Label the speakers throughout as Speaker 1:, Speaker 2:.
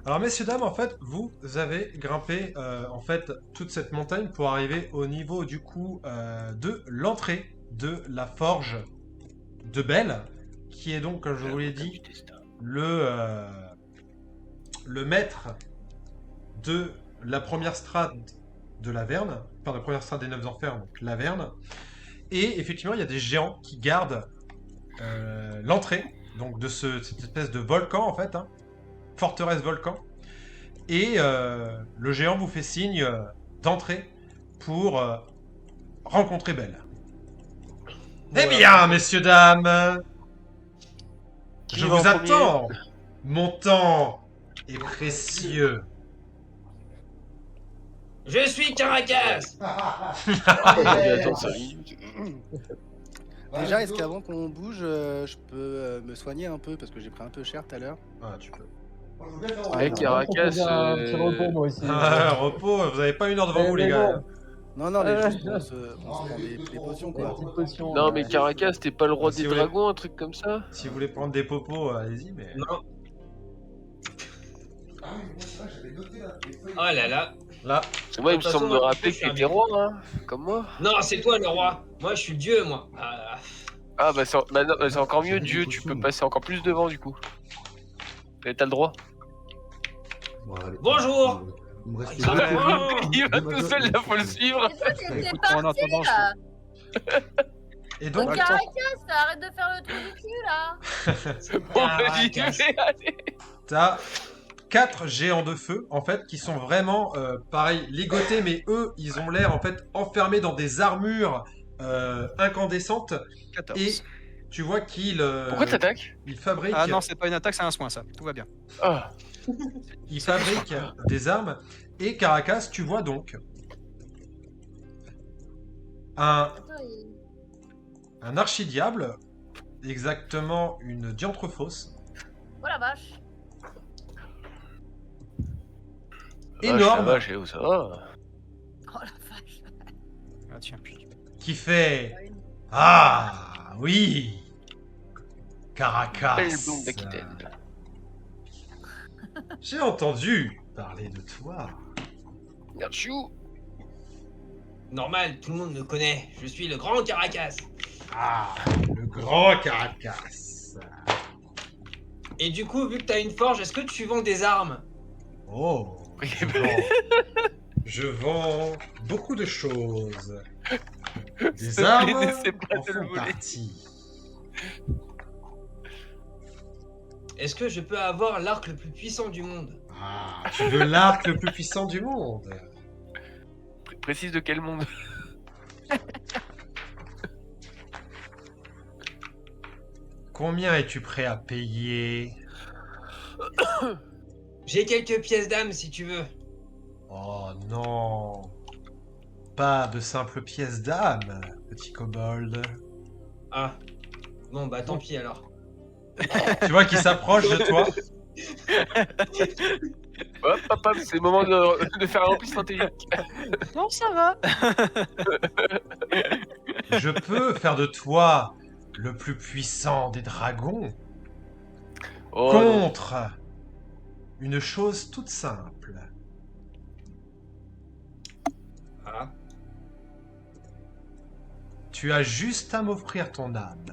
Speaker 1: Alors, messieurs, dames, en fait, vous avez grimpé en fait toute cette montagne pour arriver au niveau du coup de l'entrée de la forge de Belle, qui est donc, comme je vous l'ai dit, le, euh, le maître de la première strate de l'Averne, enfin de la première strate des Neuf Enfers, donc l'Averne. Et effectivement, il y a des géants qui gardent l'entrée donc de cette espèce de volcan en fait, hein, forteresse volcan. Et le géant vous fait signe d'entrer pour rencontrer Belle. Eh
Speaker 2: Voilà,
Speaker 1: bien, messieurs, dames, je
Speaker 3: Qui va en
Speaker 1: vous
Speaker 3: premier?
Speaker 1: attends. Mon temps est précieux.
Speaker 2: Je suis Caracas.
Speaker 3: Mais attends, 5 minutes.
Speaker 4: Déjà, est-ce qu'avant qu'on bouge, je peux me soigner un peu parce que j'ai pris un peu cher tout à l'heure?
Speaker 1: Ah, tu peux.
Speaker 3: Avec Caracas,
Speaker 5: Un petit repos, moi aussi.
Speaker 1: Ah, repos, vous avez pas une heure devant vous, les
Speaker 5: Mais
Speaker 1: gars.
Speaker 5: bon.
Speaker 4: Non, non, mais juste on se prend des potions,
Speaker 5: Des
Speaker 4: quoi.
Speaker 5: petites potions.
Speaker 3: Non, mais Caracas, t'es pas le roi
Speaker 1: Si
Speaker 3: des
Speaker 1: vous voulez-
Speaker 3: dragons, un truc comme ça?
Speaker 1: Si vous voulez prendre des popos, allez-y, mais...
Speaker 2: Non. Oh là là.
Speaker 1: Là,
Speaker 3: Parce que moi, il me
Speaker 2: De toute
Speaker 3: semble
Speaker 2: façon,
Speaker 3: me
Speaker 2: moi,
Speaker 3: rappeler
Speaker 2: je
Speaker 3: que
Speaker 2: suis un
Speaker 3: t'étais roi, hein, comme moi.
Speaker 2: Non, c'est toi le roi. Moi, je suis le dieu, moi.
Speaker 3: Ah, bah non, c'est encore mieux, Dieu, tu peux passer encore plus devant, du coup. Et t'as le droit.
Speaker 2: Bonjour.
Speaker 6: Il me reste
Speaker 2: Ah,
Speaker 6: deux
Speaker 2: ouais.
Speaker 6: tours.
Speaker 3: Il va tout seul, là, faut le suivre.
Speaker 7: Mais toi, t'étais
Speaker 4: Écoute,
Speaker 7: parti
Speaker 4: en attendant,
Speaker 7: là.
Speaker 1: et
Speaker 7: Donc,
Speaker 1: donc,
Speaker 7: Caracas, arrête de faire le truc du cul là.
Speaker 3: Bon, vas-y,
Speaker 2: Caracas.
Speaker 1: Ah,
Speaker 3: allez.
Speaker 1: t'as 4 géants de feu, en fait, qui sont vraiment, pareil, ligotés, mais eux, ils ont l'air, en fait, enfermés dans des armures incandescentes.
Speaker 4: 14.
Speaker 1: Et tu vois qu'ils
Speaker 3: Pourquoi t'attaques?
Speaker 1: ils fabriquent,
Speaker 4: Ah non, c'est pas une attaque, c'est un soin, ça. Tout va bien.
Speaker 3: Ah,
Speaker 1: ils fabriquent des armes. Et Caracas, tu vois donc un,
Speaker 7: Attends,
Speaker 1: un archidiable, exactement une diantre-fausse,
Speaker 7: Oh la vache.
Speaker 1: énorme,
Speaker 3: vache, où ça va?
Speaker 7: Oh la vache.
Speaker 4: Ah, tiens, puis.
Speaker 1: qui fait Ah oui, Caracas.
Speaker 3: Belle blonde d'Aquitaine.
Speaker 1: J'ai entendu parler de toi.
Speaker 3: Garchou.
Speaker 2: Normal, tout le monde me connaît. Je suis le grand Caracas.
Speaker 1: Ah, le grand Caracas.
Speaker 2: Et du coup, vu que t'as une forge, est-ce que tu vends des armes?
Speaker 1: Oh, je vends beaucoup de choses. Des
Speaker 3: S'il te plaît,
Speaker 1: armes
Speaker 3: n'essaie pas
Speaker 1: en
Speaker 3: de le
Speaker 1: font
Speaker 3: voler.
Speaker 1: partie.
Speaker 2: Est-ce que je peux avoir l'arc le plus puissant du monde?
Speaker 1: Ah, tu veux l'arc le plus puissant du monde.
Speaker 3: Précise de quel monde?
Speaker 1: Combien es-tu prêt à payer?
Speaker 2: J'ai quelques pièces d'âme si tu veux.
Speaker 1: Oh non. Pas de simples pièces d'âme, petit kobold.
Speaker 2: Ah. Bon, bah tant pis alors.
Speaker 1: Tu vois qu'il s'approche de toi.
Speaker 3: Hop, hop, hop, c'est le moment de faire un repli stratégique.
Speaker 4: Non, ça va.
Speaker 1: Je peux faire de toi le plus puissant des dragons
Speaker 3: Oh, non.
Speaker 1: contre une chose toute simple.
Speaker 2: Ah.
Speaker 1: Tu as juste à m'offrir ton âme.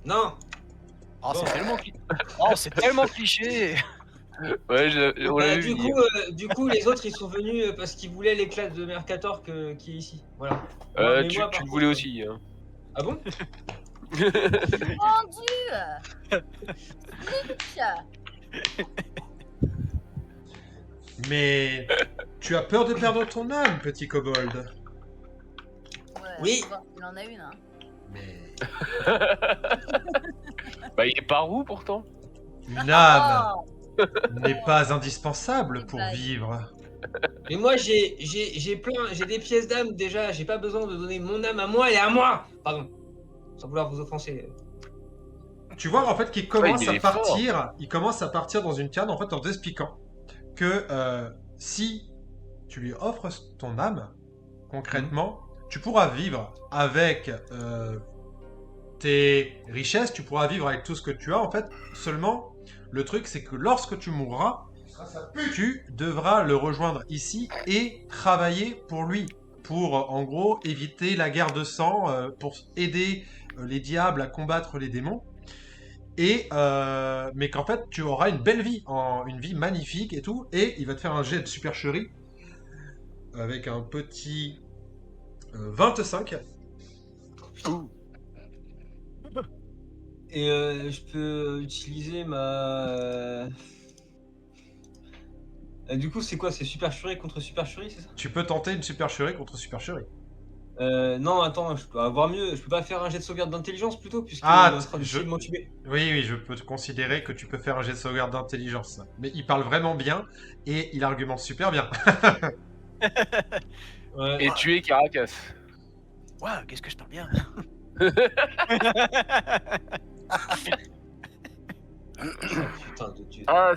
Speaker 2: Non.
Speaker 4: Oh, c'est
Speaker 2: Bon.
Speaker 4: tellement Oh, c'est tellement cliché.
Speaker 3: Ouais, on l'a
Speaker 2: Bah,
Speaker 3: vu.
Speaker 2: du coup, les autres ils sont venus parce qu'ils voulaient l'éclat de Mercator qui est ici. Voilà. Mais
Speaker 3: Tu
Speaker 2: moi, par
Speaker 3: le
Speaker 2: contre,
Speaker 3: voulais aussi. Hein.
Speaker 2: Ah bon?
Speaker 7: Vendu. Nick.
Speaker 1: Mais tu as peur de perdre ton âme, petit kobold.
Speaker 7: Ouais,
Speaker 2: Oui.
Speaker 7: faut voir s'il en a une. Hein.
Speaker 1: Mais
Speaker 3: Bah, il est par où pourtant?
Speaker 1: une âme
Speaker 7: Oh,
Speaker 1: n'est pas indispensable pour
Speaker 7: Blague.
Speaker 1: vivre.
Speaker 2: Mais moi j'ai des pièces d'âme déjà. J'ai pas besoin de donner mon âme à moi, elle est à moi. Pardon. Sans vouloir vous offenser.
Speaker 1: Tu vois en fait qu'il commence
Speaker 3: il
Speaker 1: à
Speaker 3: est
Speaker 1: partir, il commence à partir dans une canne en fait en t'expliquant que si tu lui offres ton âme, concrètement, tu pourras vivre avec tes richesses, tu pourras vivre avec tout ce que tu as en fait. Seulement, le truc c'est que lorsque tu mourras, tu devras le rejoindre ici et travailler pour lui. Pour en gros éviter la guerre de sang, pour aider les diables à combattre les démons. Et mais qu'en fait tu auras une belle vie, une vie magnifique et tout. Et il va te faire un jet de supercherie avec un petit 25.
Speaker 2: Et je peux utiliser ma... du coup, c'est quoi? C'est supercherie contre supercherie, c'est ça?
Speaker 1: Tu peux tenter une supercherie contre supercherie.
Speaker 2: Non, attends, je peux avoir mieux. Je peux pas faire un jet de sauvegarde d'intelligence plutôt, puisque
Speaker 1: Ah,
Speaker 2: on sera
Speaker 1: je-
Speaker 2: de m'entuber.
Speaker 1: Oui, je peux te considérer que tu peux faire un jet de sauvegarde d'intelligence. Mais il parle vraiment bien et il argumente super bien.
Speaker 2: Ouais.
Speaker 3: Et tuer Caracas.
Speaker 4: Waouh, qu'est-ce que je parle bien.
Speaker 2: Putain de Dieu.
Speaker 3: Ah,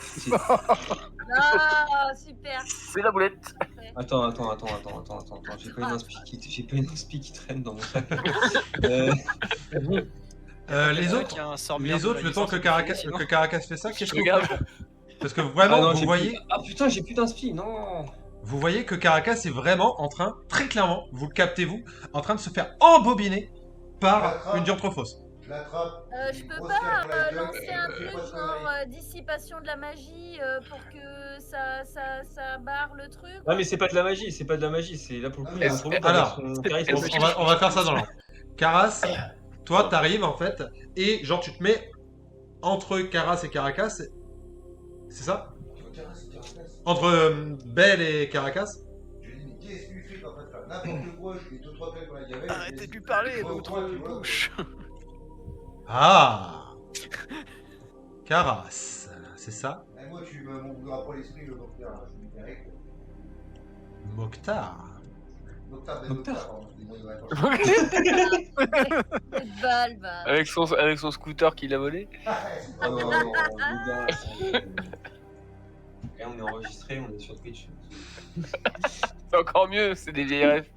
Speaker 7: Ah, super.
Speaker 3: c'est la boulette.
Speaker 2: Attends. J'ai pas une inspi qui traîne dans mon sac.
Speaker 1: Les autres, le temps que Caracas fait ça, qu'est-ce que vous
Speaker 3: Regarde.
Speaker 1: faites? Parce que vraiment,
Speaker 2: non,
Speaker 1: vous
Speaker 2: j'ai
Speaker 1: voyez,
Speaker 2: plus- Ah putain, j'ai plus d'inspi, non.
Speaker 1: vous voyez que Caracas est vraiment en train, très clairement, vous le captez-vous, en train de se faire embobiner par une dianthrophos.
Speaker 5: Je l'attrape.
Speaker 7: Je peux pas lancer un truc genre dissipation de la magie pour que ça barre le truc.
Speaker 2: Ouais, mais c'est pas de la magie, c'est là pour le coup. il y a un problème
Speaker 1: Alors,
Speaker 2: avec son charisme.
Speaker 1: On va faire ça dans l'ordre. Caras, toi, t'arrives en fait, et genre tu te mets entre Caras et Caracas, c'est ça? Entre Belle et Caracas?
Speaker 5: Je lui dis, mais qu'est-ce que tu fais quand tu fais n'importe quoi? Je lui ai 2-3 claques dans la gamelle.
Speaker 4: Arrêtez de lui parler, votre bouche.
Speaker 1: Ah, Caras, c'est ça?
Speaker 5: Et moi, tu me m'ouvriras pas l'esprit, le docteur. Je lui dirais que.
Speaker 1: Mokhtar.
Speaker 5: Docteur, pardon. Dis-moi, il devrait pas.
Speaker 7: Cette balle, bah.
Speaker 3: Avec son scooter qu'il a volé.
Speaker 2: Oh, non, les gars, et on est enregistré, on est sur Twitch.
Speaker 3: C'est encore mieux, c'est des vieilles rêves.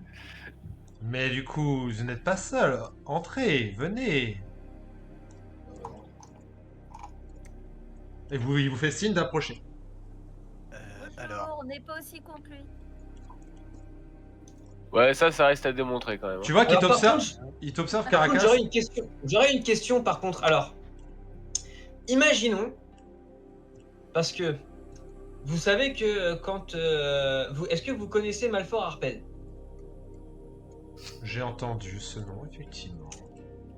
Speaker 1: Mais du coup, vous n'êtes pas seul. Entrez, venez. Et il vous fait signe d'approcher.
Speaker 4: Alors,
Speaker 7: On n'est pas aussi contre lui.
Speaker 3: Ouais, ça reste à démontrer quand même.
Speaker 1: Tu vois qu'il
Speaker 2: Alors, par
Speaker 1: t'observe,
Speaker 2: contre,
Speaker 1: il t'observe
Speaker 2: Par contre,
Speaker 1: Caracas.
Speaker 2: j'aurais une question par contre. Alors, imaginons, parce que vous savez que quand est-ce que vous connaissez Malfort Harpel?
Speaker 1: J'ai entendu ce nom, effectivement.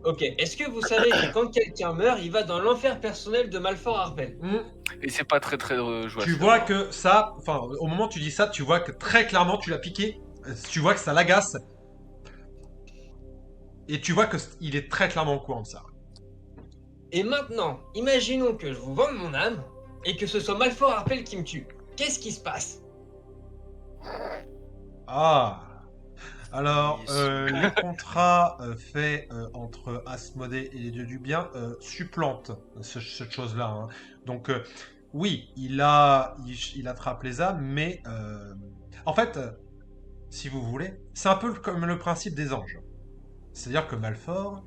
Speaker 2: Ok. Est-ce que vous savez que quand quelqu'un meurt, il va dans l'enfer personnel de Malfort Harpel?
Speaker 3: Et c'est pas très jouable.
Speaker 1: Tu vois que ça, enfin, au moment où tu dis ça, tu vois que très clairement tu l'as piqué. Tu vois que ça l'agace. Et tu vois qu'il est très clairement au courant de ça.
Speaker 2: Et maintenant, imaginons que je vous vende mon âme et que ce soit Malfort Harpel qui me tue. Qu'est-ce qui se passe?
Speaker 1: Ah. Alors, les contrats faits entre Asmodée et les dieux du bien supplantent cette chose-là. Hein. Donc, oui, il attrape les âmes, mais en fait, si vous voulez, c'est un peu comme le principe des anges. C'est-à-dire que Malfort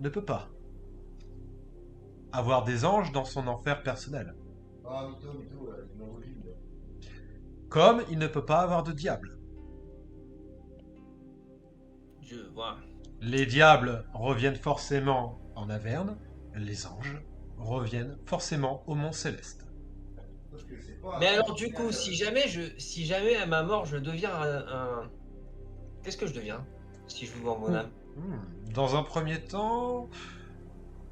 Speaker 1: ne peut pas avoir des anges dans son enfer personnel.
Speaker 5: Ah, mytho, il m'en vaut une.
Speaker 1: Comme il ne peut pas avoir de diable.
Speaker 2: Je vois.
Speaker 1: Les diables reviennent forcément en Averne, les anges reviennent forcément au Mont Céleste.
Speaker 5: Parce que c'est pas.
Speaker 2: Mais alors du coup, si jamais à ma mort je deviens un... Qu'est-ce que je deviens si je vous vends mon âme?
Speaker 1: Dans un premier temps,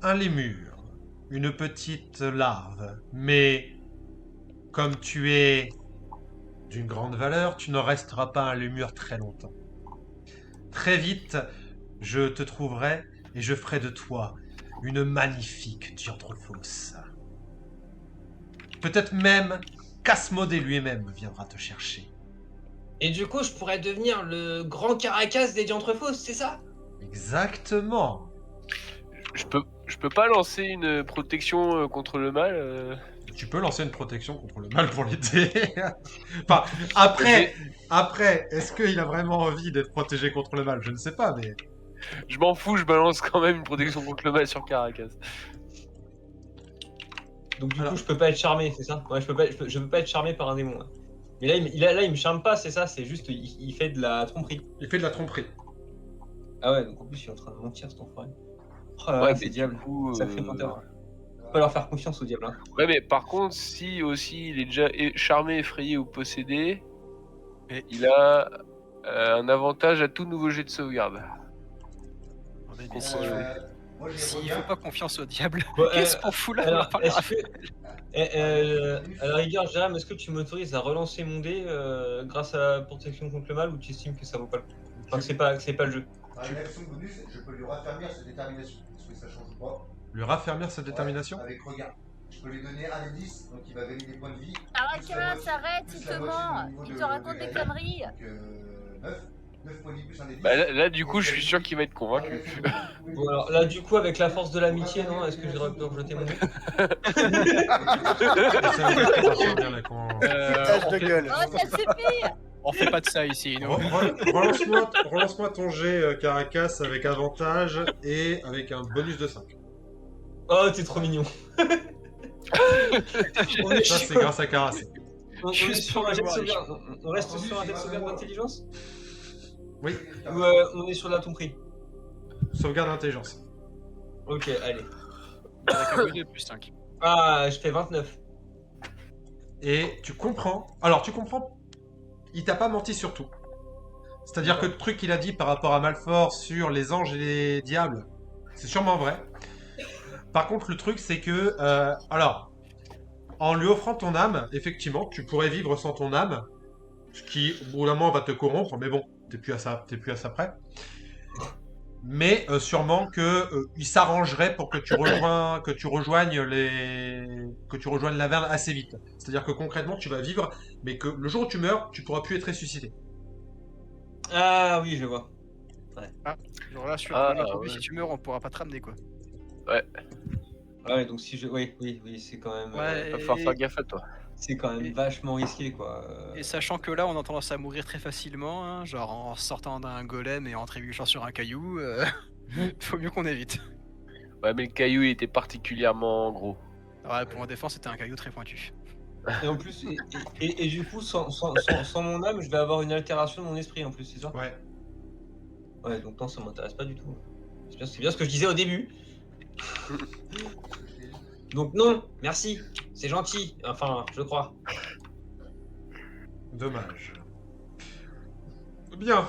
Speaker 1: un lémur, une petite larve, mais comme tu es d'une grande valeur, tu ne resteras pas un lémur très longtemps. Très vite, je te trouverai et je ferai de toi une magnifique dianthrophos. Peut-être même qu'Asmodée lui-même viendra te chercher.
Speaker 2: Et du coup, je pourrais devenir le grand Caracas des dianthrophos, c'est ça?
Speaker 1: Exactement.
Speaker 3: Je peux pas lancer une protection contre le mal.
Speaker 1: Tu peux lancer une protection contre le mal pour l'aider. Enfin, après, est-ce qu'il a vraiment envie d'être protégé contre le mal? Je ne sais pas, mais...
Speaker 3: Je m'en fous, je balance quand même une protection contre le mal sur Caracas.
Speaker 2: Donc du
Speaker 1: Alors.
Speaker 2: coup, je peux pas être charmé, c'est ça? Ouais, je peux pas être charmé par un démon. Là. Mais là, il me charme pas, c'est ça? C'est juste, il fait de la tromperie.
Speaker 1: Il fait de la tromperie.
Speaker 2: Ah ouais, donc en plus, il est en train de mentir, cet enfoiré. Oh là là,
Speaker 3: Ouais,
Speaker 2: ces
Speaker 3: mais
Speaker 2: diables.
Speaker 3: du coup,
Speaker 2: Ça fait menteur. Faut pas leur faire confiance aux diables. Hein.
Speaker 3: Ouais, mais par contre, si aussi il est déjà charmé, effrayé ou possédé,
Speaker 4: Et-
Speaker 3: il a un avantage à tout nouveau jet de sauvegarde.
Speaker 4: Attendez, mais si,
Speaker 5: Moi, j'ai
Speaker 4: s'il
Speaker 5: regarde.
Speaker 4: faut pas confiance au diable,
Speaker 2: Bon,
Speaker 4: qu'est-ce qu'on fout là? On va
Speaker 2: alors,
Speaker 4: parler
Speaker 2: est-ce que... à la rigueur, Jérôme, est-ce que tu m'autorises à relancer mon dé grâce à la protection contre le mal ou tu estimes que ça vaut pas le coup? Enfin, que c'est pas le jeu.
Speaker 5: Une action bonus, je peux lui raffermir sa détermination. Est-ce que ça change pas?
Speaker 1: Lui raffermir sa détermination.
Speaker 5: Ouais, avec regard. Je peux lui donner un des 10, donc il va gagner des points de vie.
Speaker 7: Arrête,
Speaker 5: Plus la moitié-
Speaker 7: arrête,
Speaker 5: plus
Speaker 7: il
Speaker 5: la
Speaker 7: te
Speaker 5: moitié
Speaker 7: ment.
Speaker 5: du niveau
Speaker 7: Il
Speaker 5: de-
Speaker 7: te raconte
Speaker 5: de
Speaker 7: des
Speaker 5: Gaël.
Speaker 7: conneries.
Speaker 5: Donc 9 points de vie plus un des 10.
Speaker 3: Bah, là, du coup, je suis sûr qu'il va être convaincu.
Speaker 2: Bon, alors là, du coup, avec la force de l'amitié, non? Est-ce que j'aurais pu rejeter mon dé?
Speaker 1: Ça veut dire qu'il va refaire la con-
Speaker 4: Foutage de gueule.
Speaker 7: Oh, ça suffit.
Speaker 4: On fait pas de ça ici, nous.
Speaker 1: Relance-moi ton jet Caracas avec avantage et avec un bonus de 5.
Speaker 2: Oh, t'es trop mignon. On est
Speaker 1: Ça,
Speaker 2: sur-
Speaker 1: c'est grâce à Caracé.
Speaker 2: on est
Speaker 4: Juste
Speaker 2: sur
Speaker 4: pour
Speaker 2: un jet de
Speaker 4: le voir,
Speaker 2: sauvegarde. On reste sur un jet de sauvegarde d'intelligence?
Speaker 1: Oui,
Speaker 2: Ou on est sur la tromperie?
Speaker 1: sauvegarde d'intelligence.
Speaker 2: Ok, allez.
Speaker 4: Avec un bonus de plus 5.
Speaker 2: Ah, je fais 29.
Speaker 1: Et tu comprends. Alors, tu comprends. Il t'a pas menti sur tout. C'est-à-dire que le truc qu'il a dit par rapport à Malfort sur les anges et les diables, c'est sûrement vrai. Par contre, le truc, c'est que. Alors, en lui offrant ton âme, effectivement, tu pourrais vivre sans ton âme. Ce qui, au bout d'un moment, va te corrompre. Mais bon, t'es plus à ça près. Mais sûrement que il s'arrangerait pour que tu rejoignes l'Averne assez vite. C'est-à-dire que concrètement, tu vas vivre, mais que le jour où tu meurs, tu pourras plus être ressuscité.
Speaker 2: Ah oui, je vois.
Speaker 4: Genre là, sur
Speaker 3: Ah,
Speaker 4: la prophétie,
Speaker 3: ouais.
Speaker 4: si tu meurs, on pourra pas te ramener quoi.
Speaker 2: Ouais, donc si je... Oui, c'est quand même...
Speaker 4: Ouais.
Speaker 3: Va falloir faire gaffe à toi.
Speaker 2: c'est quand même
Speaker 4: Et-
Speaker 2: vachement risqué, quoi.
Speaker 4: Et sachant que là, on a tendance à mourir très facilement, hein, genre en sortant d'un golem et en trébuchant sur un caillou, faut mieux qu'on évite.
Speaker 3: Ouais, mais le caillou il était particulièrement gros.
Speaker 4: Ouais, pour en défense, c'était un caillou très pointu.
Speaker 2: Et en plus, et du coup, sans mon âme, je vais avoir une altération de mon esprit, en plus, c'est ça?
Speaker 1: Ouais.
Speaker 2: Ouais, donc non, ça m'intéresse pas du tout. C'est bien ce que je disais au début. Donc non, merci, c'est gentil. Enfin, je crois.
Speaker 1: Dommage. Bien.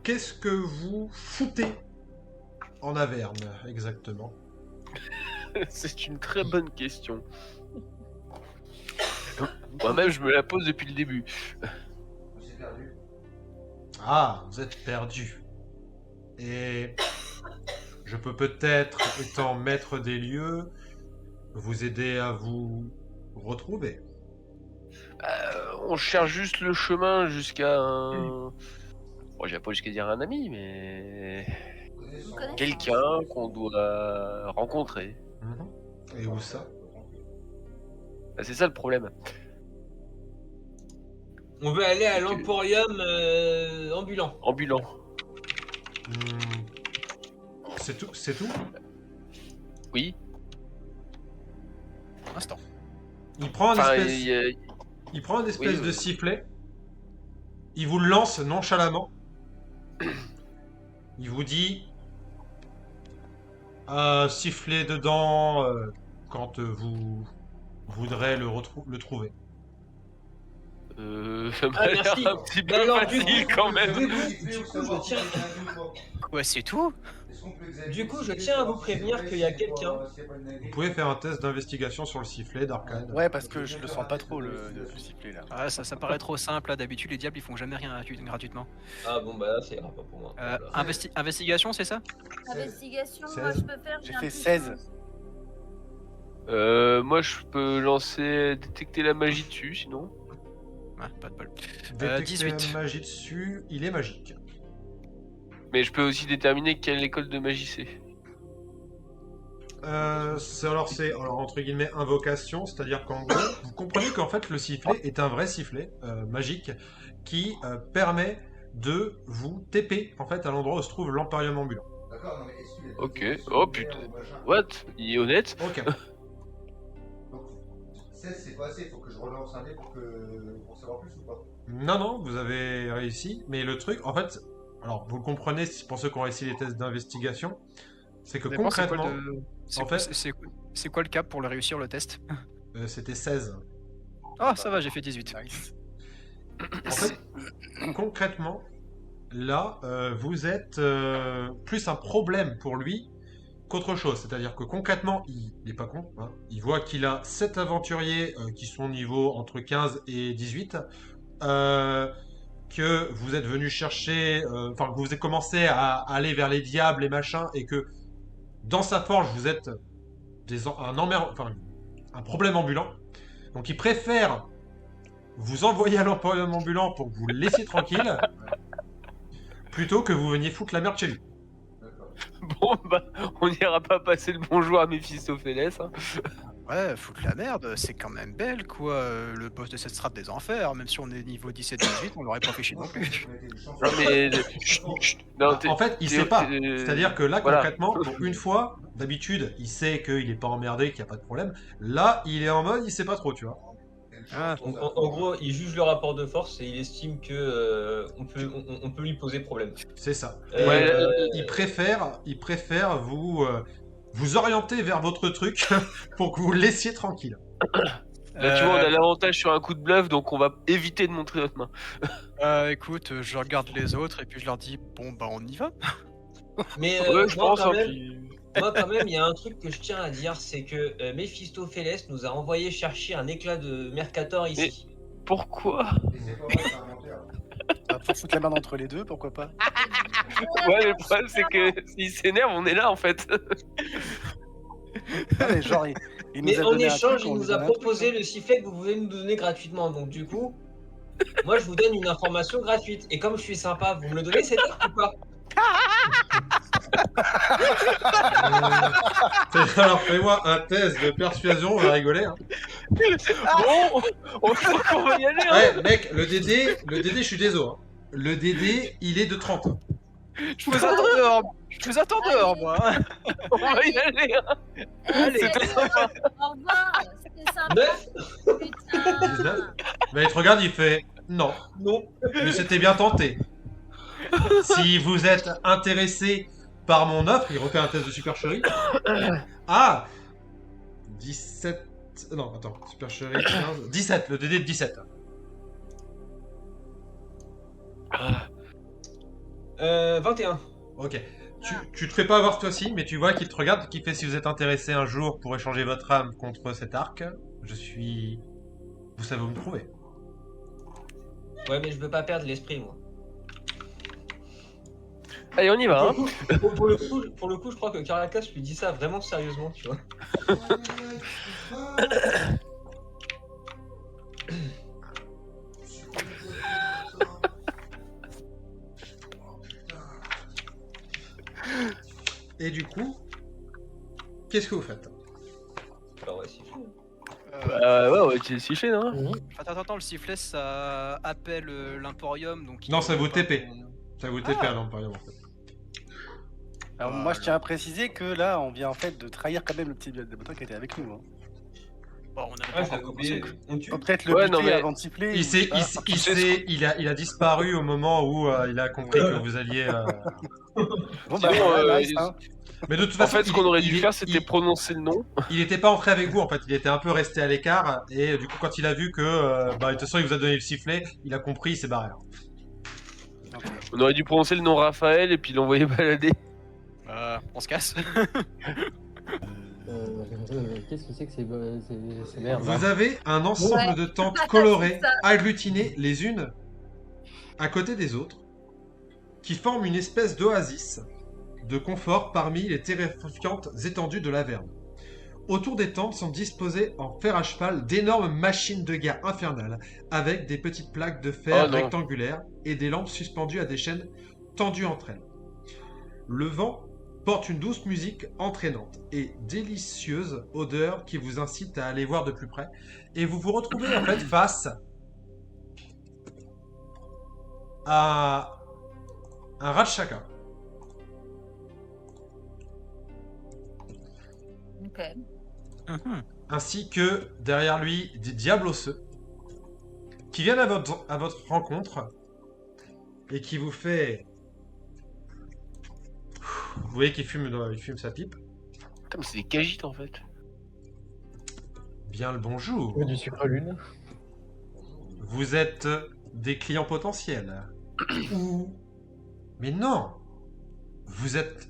Speaker 1: Qu'est-ce que vous foutez en Averne, exactement?
Speaker 3: C'est une très bonne question. Moi-même, je me la pose depuis le début.
Speaker 5: On s'est perdu.
Speaker 1: Ah, vous êtes perdu. Et je peux peut-être, étant maître des lieux, vous aider à vous retrouver.
Speaker 3: On cherche juste le chemin jusqu'à un... Bon, j'irai pas jusqu'à dire un ami, mais...
Speaker 5: Connaissance.
Speaker 7: connaissez
Speaker 3: Quelqu'un qu'on doit rencontrer.
Speaker 1: Et où ça?
Speaker 3: Bah, c'est ça le problème.
Speaker 2: On veut aller à l'Emporium ambulant.
Speaker 3: Ambulant.
Speaker 1: C'est tout? C'est tout?
Speaker 3: Oui.
Speaker 4: Pour l'instant.
Speaker 1: Il prend un
Speaker 3: Enfin,
Speaker 1: espèce, il prend une espèce
Speaker 3: oui,
Speaker 1: de sifflet. Il vous le lance nonchalamment. Il vous dit sifflez dedans quand vous voudrez le trouver.
Speaker 3: ça m'a
Speaker 2: Ah,
Speaker 3: l'air
Speaker 2: merci.
Speaker 3: un petit peu
Speaker 2: Mais alors, du
Speaker 3: facile
Speaker 2: coup-
Speaker 3: quand même.
Speaker 2: Du coup, je tiens-
Speaker 4: Ouais, c'est tout.
Speaker 2: Du coup, je tiens à vous prévenir qu'il y a quelqu'un.
Speaker 1: Vous pouvez faire un test d'investigation sur le sifflet d'Arcane.
Speaker 4: Ouais, parce que je le sens pas trop le sifflet là. Ah, ça paraît trop simple là. D'habitude, les diables ils font jamais rien gratuitement.
Speaker 2: Ah bon, bah là, ça ira pas pour moi. Voilà.
Speaker 4: Investigation, c'est ça?
Speaker 7: Investigation,
Speaker 1: 16.
Speaker 7: moi je peux faire.
Speaker 4: J'ai
Speaker 7: un
Speaker 4: fait
Speaker 7: plus
Speaker 4: 16.
Speaker 7: 15.
Speaker 3: Moi, je peux lancer détecter la magie dessus, sinon.
Speaker 4: Ouais, pas de bol.
Speaker 1: Détecter
Speaker 4: 18.
Speaker 1: la magie dessus, il est magique.
Speaker 3: Mais je peux aussi déterminer quelle école de magie c'est.
Speaker 1: C'est entre guillemets invocation, c'est-à-dire qu'en gros, vous comprenez qu'en fait le sifflet est un vrai sifflet magique qui permet de vous TP en fait à l'endroit où se trouve l'Emporium ambulant.
Speaker 5: D'accord, non mais est-ce qu'il est
Speaker 3: Ok. Oh putain. What? Il est honnête?
Speaker 1: Ok.
Speaker 5: Donc, 16 c'est pas assez, il faut que je relance un dé pour savoir plus ou pas.
Speaker 1: Non, vous avez réussi, mais le truc, en fait, alors vous le comprenez pour ceux qui ont réussi les tests d'investigation, c'est que
Speaker 4: Ça dépend, c'est quoi
Speaker 1: concrètement,
Speaker 4: c'est
Speaker 1: en
Speaker 4: quoi-
Speaker 1: fait-
Speaker 4: c'est quoi le cap pour le réussir le test?
Speaker 1: c'était 16.
Speaker 4: Ah, ça va, j'ai fait 18.
Speaker 1: En fait, concrètement, là, vous êtes plus un problème pour lui qu'autre chose. C'est-à-dire que concrètement, il n'est pas con. Hein. Il voit qu'il a 7 aventuriers qui sont niveau entre 15 et 18. Que vous êtes venu chercher, enfin que vous avez commencé à aller vers les diables et machin, et que dans sa forge vous êtes un problème ambulant. Donc il préfère vous envoyer à l'Emporium ambulant pour que vous le laissiez tranquille, plutôt que vous veniez foutre la merde chez lui.
Speaker 5: D'accord.
Speaker 3: Bon, bah, on n'ira pas passer le bonjour à Méphistophélès. Hein.
Speaker 4: Ouais, foutre la merde, c'est quand même belle, quoi. Le boss de cette strate des enfers, même si on est niveau 17-18, on l'aurait pas fait chier non plus.
Speaker 3: Non, mais. Chut, chut. Non, t'es-
Speaker 1: En fait, il
Speaker 3: t'es-
Speaker 1: sait pas.
Speaker 3: t'es-
Speaker 1: C'est-à-dire que là,
Speaker 3: voilà.
Speaker 1: concrètement, pour une fois, d'habitude, il sait qu'il est pas emmerdé, qu'il n'y a pas de problème. Là, il est en mode, il sait pas trop, tu vois.
Speaker 4: Ah,
Speaker 2: En gros, il juge le rapport de force et il estime que on peut lui poser problème.
Speaker 1: C'est ça.
Speaker 3: Ouais,
Speaker 1: Il préfère vous orienter vers votre truc pour que vous le laissiez tranquille.
Speaker 3: Là, tu vois, on a l'avantage sur un coup de bluff, donc on va éviter de montrer notre main.
Speaker 4: Écoute, je regarde les autres et puis je leur dis, bon bah on y va.
Speaker 2: Mais
Speaker 3: Ouais, je
Speaker 2: moi,
Speaker 3: pense.
Speaker 2: quand
Speaker 3: Hein,
Speaker 2: même,
Speaker 3: puis-
Speaker 2: moi, quand même, il y a un truc que je tiens à dire, c'est que Méphistophélès nous a envoyé chercher un éclat de Mercator ici.
Speaker 3: Pourquoi?
Speaker 5: Et c'est pas mal, c'est un menteur.
Speaker 6: Pour foutre la merde entre les deux, pourquoi pas?
Speaker 3: Ouais, mais le problème, c'est que s'il s'énerve, on est là en fait.
Speaker 6: Ah, mais genre, il nous
Speaker 2: Mais
Speaker 6: a
Speaker 2: en
Speaker 6: donné un
Speaker 2: échange,
Speaker 6: truc,
Speaker 2: il
Speaker 6: on
Speaker 2: nous
Speaker 6: lui
Speaker 2: a
Speaker 6: donne un truc,
Speaker 2: proposé
Speaker 6: hein.
Speaker 2: le sifflet que vous pouvez nous donner gratuitement. Donc du coup, moi je vous donne une information gratuite. Et comme je suis sympa, vous me le donnez cette heure ou pas?
Speaker 1: Alors fais-moi un test de persuasion, on va rigoler. Hein.
Speaker 3: Bon, on croit qu'on va y aller. Hein.
Speaker 1: Ouais, mec, le DD, je suis désolé. Hein. Le DD, il est de 30.
Speaker 4: Je vous attends dehors, moi. Hein.
Speaker 3: On va y aller. Hein.
Speaker 4: Allez,
Speaker 3: C'est très sympa.
Speaker 7: Au revoir, c'était sympa.
Speaker 2: 9
Speaker 7: Putain.
Speaker 1: 19. Bah, il te regarde, il fait non,
Speaker 2: Non.
Speaker 1: mais c'était bien tenté. Si vous êtes intéressé par mon offre, il refait un test de supercherie. Ah 17. Non, attends, supercherie 15. 17, le DD de 17.
Speaker 2: 21.
Speaker 1: Ok. Tu te fais pas avoir cette fois-ci, mais tu vois qu'il te regarde, qu'il fait si vous êtes intéressé un jour pour échanger votre âme contre cet arc. Je suis. Vous savez où me trouver.
Speaker 2: Ouais, mais je veux pas perdre l'esprit, moi.
Speaker 3: Allez, on y va. Hein.
Speaker 2: Pour le coup, je crois que Caracas lui dit ça vraiment sérieusement, tu vois.
Speaker 1: Et du coup, qu'est-ce que vous faites?
Speaker 2: Alors ouais, siffler.
Speaker 3: Ouais, tu es sifflé, non?
Speaker 4: Attends, le sifflet ça appelle l'Emporium donc.
Speaker 1: Non, ça vous
Speaker 4: pas
Speaker 1: TP.
Speaker 4: qu'on-
Speaker 1: Ça vous TP à l'Emporium en fait.
Speaker 6: Alors, moi, je tiens à préciser que là, on vient en fait de trahir quand même le petit débutant qui était avec nous. Hein.
Speaker 4: Bon, on a
Speaker 2: Ouais,
Speaker 4: pas
Speaker 2: je l'avais
Speaker 4: encore
Speaker 2: oublié.
Speaker 4: commencé.
Speaker 2: On tue.
Speaker 6: Faut peut-être le
Speaker 3: Ouais,
Speaker 6: buter
Speaker 3: non, mais-
Speaker 6: avant de siffler. ou je sais pas.
Speaker 1: Il a disparu au moment où il a compris que vous alliez.
Speaker 6: Bon, bah,
Speaker 3: Sinon,
Speaker 6: voilà, nice, hein.
Speaker 1: Mais de toute
Speaker 3: En
Speaker 1: façon,
Speaker 3: fait, ce qu'on aurait
Speaker 1: il
Speaker 3: dû
Speaker 1: est-
Speaker 3: faire, c'était prononcer le nom.
Speaker 1: il était pas entré avec vous en fait, il était un peu resté à l'écart et du coup quand il a vu que de toute façon il vous a donné le sifflet, il a compris, il s'est barré.
Speaker 3: On aurait dû prononcer le nom Raphaël et puis l'envoyer balader.
Speaker 4: On se casse.
Speaker 8: Qu'est-ce que c'est que ces merdes
Speaker 1: Vous avez un ensemble
Speaker 7: Ouais.
Speaker 1: de tentes
Speaker 7: C'est
Speaker 1: colorées,
Speaker 7: ça.
Speaker 1: agglutinées les unes à côté des autres, qui forment une espèce d'oasis de confort parmi les terrifiantes étendues de l'Averne. Autour des tentes sont disposées en fer à cheval d'énormes machines de guerre infernales avec des petites plaques de fer
Speaker 3: Oh non.
Speaker 1: rectangulaires et des lampes suspendues à des chaînes tendues entre elles. Le vent porte une douce musique entraînante et délicieuse odeur qui vous incite à aller voir de plus près. Et vous vous retrouvez en fait face à un rat de chacun.
Speaker 7: Ok.
Speaker 4: Mhm.
Speaker 1: Ainsi que derrière lui des diables osseux qui viennent à votre rencontre et qui vous fait. Vous voyez qu'il fume sa pipe.
Speaker 3: Putain, mais c'est des cagites en fait.
Speaker 1: Bien le bonjour.
Speaker 8: Du sucre lune.
Speaker 1: Vous êtes des clients potentiels. Ou. Mais non. Vous êtes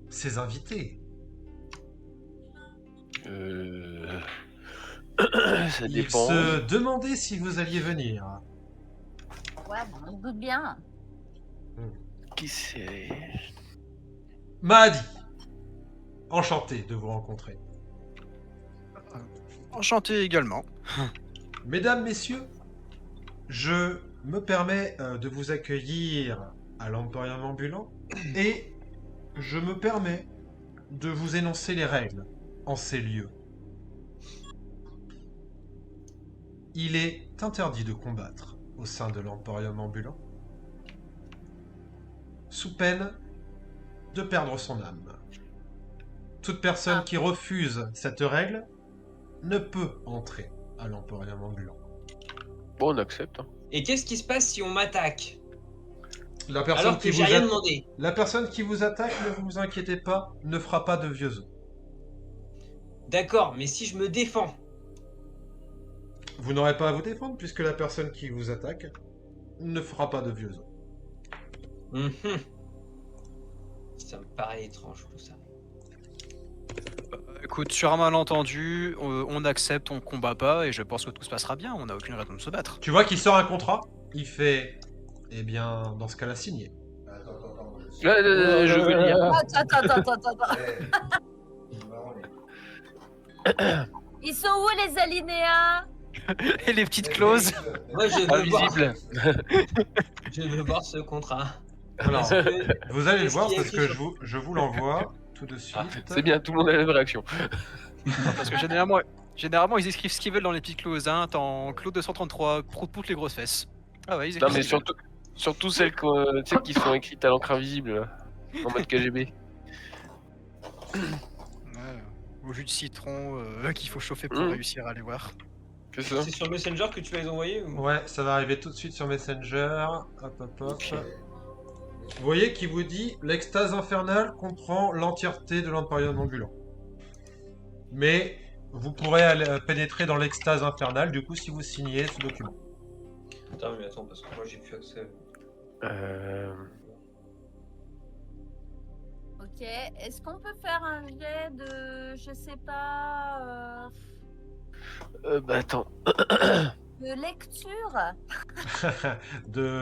Speaker 1: ses invités.
Speaker 3: Ça
Speaker 1: Il
Speaker 3: dépend.
Speaker 1: se demandait si vous alliez venir.
Speaker 7: Ouais, bon, on se doute bien.
Speaker 3: Qui c'est?
Speaker 1: Mahdi. Enchanté de vous rencontrer.
Speaker 4: Enchanté également.
Speaker 1: Mesdames, messieurs, je me permets de vous accueillir à l'Emporium ambulant et je me permets de vous énoncer les règles en ces lieux. Il est interdit de combattre au sein de l'Emporium ambulant sous peine de perdre son âme. Toute personne qui refuse cette règle ne peut entrer à l'Emporium ambulant.
Speaker 3: Bon, on accepte. Hein.
Speaker 2: Et qu'est-ce qui se passe si on m'attaque?
Speaker 1: La personne,
Speaker 2: Alors que j'ai rien demandé.
Speaker 1: La personne qui vous attaque, ne vous inquiétez pas, ne fera pas de vieux os.
Speaker 2: D'accord, mais si je me défends.
Speaker 1: Vous n'aurez pas à vous défendre puisque la personne qui vous attaque ne fera pas de vieux os.
Speaker 2: Mhm. Ça me paraît étrange tout ça.
Speaker 4: Écoute, sur un malentendu, on accepte, on combat pas, et je pense que tout se passera bien, on n'a aucune raison de se battre.
Speaker 1: Tu vois qu'il sort un contrat, il fait... Eh bien, dans ce cas-là, signé.
Speaker 5: Attends, moi je suis.
Speaker 3: Je veux lire.
Speaker 7: Attends.
Speaker 5: Eh, c'est marrant,
Speaker 7: Ils sont où les alinéas?
Speaker 4: Et les petites clauses.
Speaker 2: Moi je veux voir.
Speaker 3: Invisible.
Speaker 2: Je veux voir ce contrat.
Speaker 1: Alors,
Speaker 2: Parce que-
Speaker 1: vous allez le
Speaker 2: Qu'est-ce
Speaker 1: voir
Speaker 2: qu'il y a
Speaker 1: parce
Speaker 2: écrit
Speaker 1: que
Speaker 2: sur-
Speaker 1: je vous l'envoie tout de suite.
Speaker 3: Ah, c'est bien, tout le monde a la même réaction.
Speaker 4: Parce que généralement, ils écrivent ce qu'ils veulent dans les petites clauses, hein. T'en Claude 233, prout les grosses fesses. Ah ouais, ils écrivent.
Speaker 3: Non, mais surtout celles qui sont écrites à l'encre invisible, là, en mode KGB.
Speaker 4: Ouais, au jus de citron qu'il faut chauffer pour réussir à les voir.
Speaker 3: C'est ça.
Speaker 2: C'est sur Messenger que tu vas les envoyer ou...
Speaker 1: Ouais, ça va arriver tout de suite sur Messenger. Hop.
Speaker 2: Ok.
Speaker 1: Vous voyez qu'il vous dit l'extase infernale comprend l'entièreté de l'Emporium ambulant. Mais vous pourrez aller pénétrer dans l'extase infernale du coup si vous signez ce document.
Speaker 2: Attends, mais attends, parce que moi j'ai plus accès.
Speaker 7: Ok, est-ce qu'on peut faire un jet de, je sais pas,
Speaker 3: Bah attends.
Speaker 7: de lecture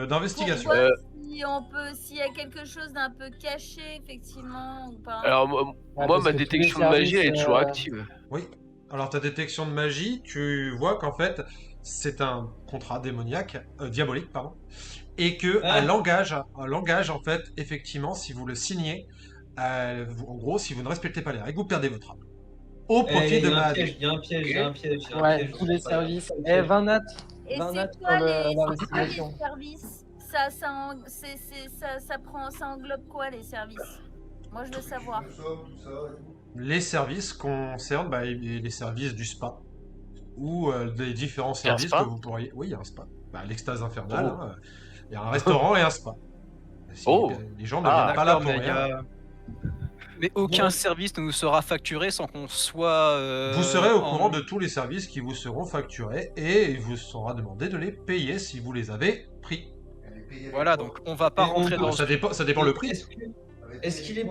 Speaker 1: D'investigation.
Speaker 7: pour voir si on peut, s'il y a quelque chose d'un peu caché effectivement ou pas.
Speaker 3: Alors moi,
Speaker 8: Ouais,
Speaker 3: moi
Speaker 8: parce
Speaker 3: ma
Speaker 8: que tous
Speaker 3: détection
Speaker 8: les
Speaker 3: de magie elle est
Speaker 8: services,
Speaker 3: toujours active.
Speaker 1: Oui. Alors ta détection de magie, tu vois qu'en fait c'est un contrat démoniaque, diabolique pardon, et que
Speaker 2: Ah.
Speaker 1: un langage en fait effectivement si vous le signez, en gros si vous ne respectez pas les règles, vous perdez votre âme. Au profit de Mahdi.
Speaker 2: Il y a un piège.
Speaker 8: Ouais, tous les services. Eh, 20 nat.
Speaker 7: Et
Speaker 8: 20 nat
Speaker 7: c'est
Speaker 8: pour
Speaker 7: quoi les
Speaker 8: l'investigation.
Speaker 7: services? Ça englobe quoi les services? Moi je veux savoir.
Speaker 5: Nous sommes, tout ça et tout.
Speaker 1: Les services concernent les services du spa ou des différents
Speaker 3: Il y a un
Speaker 1: services
Speaker 3: spa
Speaker 1: que vous pourriez. Oui, il y a un spa. L'extase infernale.
Speaker 3: Oh.
Speaker 1: Hein, il y a un restaurant et un spa.
Speaker 3: Oh.
Speaker 1: Les gens ne viennent pas là
Speaker 4: D'accord,
Speaker 1: pour
Speaker 4: mais
Speaker 1: rien.
Speaker 4: Mais aucun service ne nous sera facturé sans qu'on soit.
Speaker 1: Vous serez au courant de tous les services qui vous seront facturés et il vous sera demandé de les payer si vous les avez pris.
Speaker 5: Elle est payée
Speaker 4: Voilà,
Speaker 5: avec
Speaker 4: donc on va pas
Speaker 2: Et on
Speaker 4: rentrer
Speaker 2: peut-
Speaker 4: dans.
Speaker 1: Ça dépend le prix.
Speaker 2: Est-ce qu'il est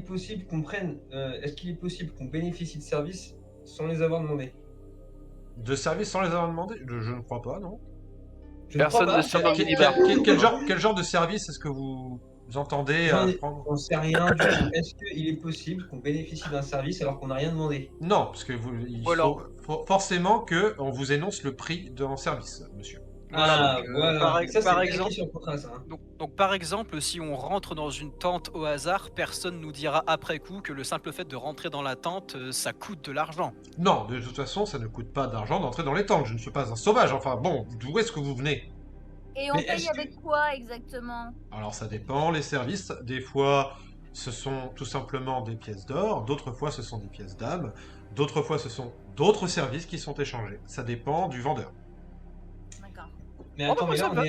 Speaker 2: possible qu'on prenne, est-ce qu'il est possible qu'on bénéficie de services sans les avoir demandés?
Speaker 1: De services sans les avoir demandé je ne crois pas, non.
Speaker 2: Je ne
Speaker 3: Personne
Speaker 2: crois
Speaker 3: ne
Speaker 2: pas.
Speaker 3: sort dans le
Speaker 7: Quel-
Speaker 3: minibar.
Speaker 1: Quel genre de service est-ce que vous entendez
Speaker 2: J'en ai-
Speaker 1: prendre?
Speaker 2: On sait rien du tout. Est-ce qu'il est possible qu'on bénéficie d'un service alors qu'on n'a rien demandé?
Speaker 1: Non, parce que il
Speaker 4: Ou alors-
Speaker 1: faut forcément qu'on vous énonce le prix d'un service, monsieur.
Speaker 2: Ah,
Speaker 4: donc,
Speaker 2: voilà.
Speaker 4: par
Speaker 2: Ça, c'est
Speaker 4: par
Speaker 2: pas
Speaker 4: exemple-
Speaker 2: écrit sur le contrat, ça. Hein.
Speaker 4: Donc par exemple, si on rentre dans une tente au hasard, personne nous dira après coup que le simple fait de rentrer dans la tente, ça coûte de l'argent.
Speaker 1: Non, de toute façon, ça ne coûte pas d'argent d'entrer dans les tentes. Je ne suis pas un sauvage. Enfin bon, d'où est-ce que vous venez?
Speaker 7: Et on
Speaker 2: Mais
Speaker 7: paye
Speaker 2: est-ce que-
Speaker 7: avec quoi exactement?
Speaker 1: Alors ça dépend, les services, des fois ce sont tout simplement des pièces d'or, d'autres fois ce sont des pièces d'âme, d'autres fois ce sont d'autres services qui sont échangés. Ça dépend du vendeur.
Speaker 7: D'accord.
Speaker 2: Mais
Speaker 4: Oh,
Speaker 2: attends,
Speaker 4: moi,
Speaker 2: mais
Speaker 4: ça
Speaker 2: là,
Speaker 4: me va.
Speaker 2: on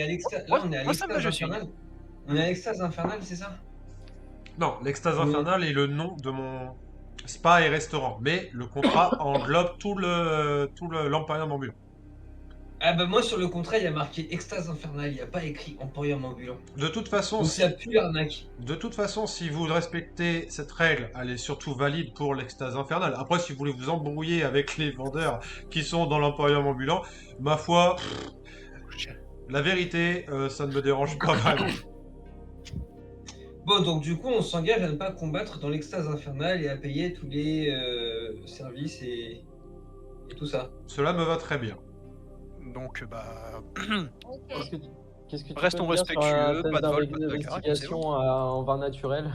Speaker 2: est à
Speaker 4: Moi, ça me va,
Speaker 2: l'extase
Speaker 4: je suis.
Speaker 2: infernale. On est à l'extase infernale, c'est ça?
Speaker 1: Non, l'extase
Speaker 2: Oui.
Speaker 1: infernale est le nom de mon spa et restaurant, mais le contrat englobe l'Emporium ambulant.
Speaker 2: Ah bah moi sur le contrat il y a marqué extase infernale, il n'y a pas écrit emporium ambulant.
Speaker 1: De toute façon,
Speaker 2: Donc
Speaker 1: si,
Speaker 2: ça pue l'arnaque.
Speaker 1: si vous respectez cette règle, elle est surtout valide pour l'extase infernale. Après, si vous voulez vous embrouiller avec les vendeurs qui sont dans l'Emporium ambulant, ma foi, la vérité, ça ne me dérange pas vraiment.
Speaker 2: Bon donc du coup on s'engage à ne pas combattre dans l'extase infernale et à payer tous les services et tout ça.
Speaker 1: Cela me va très bien.
Speaker 4: Donc, bah.
Speaker 7: Ok.
Speaker 8: Qu'est-ce que tu
Speaker 4: Restons
Speaker 8: peux me dire sur un
Speaker 4: respectueux,
Speaker 8: test
Speaker 4: pas de vol, pas de bagarre,
Speaker 8: d'investigation en vin naturel?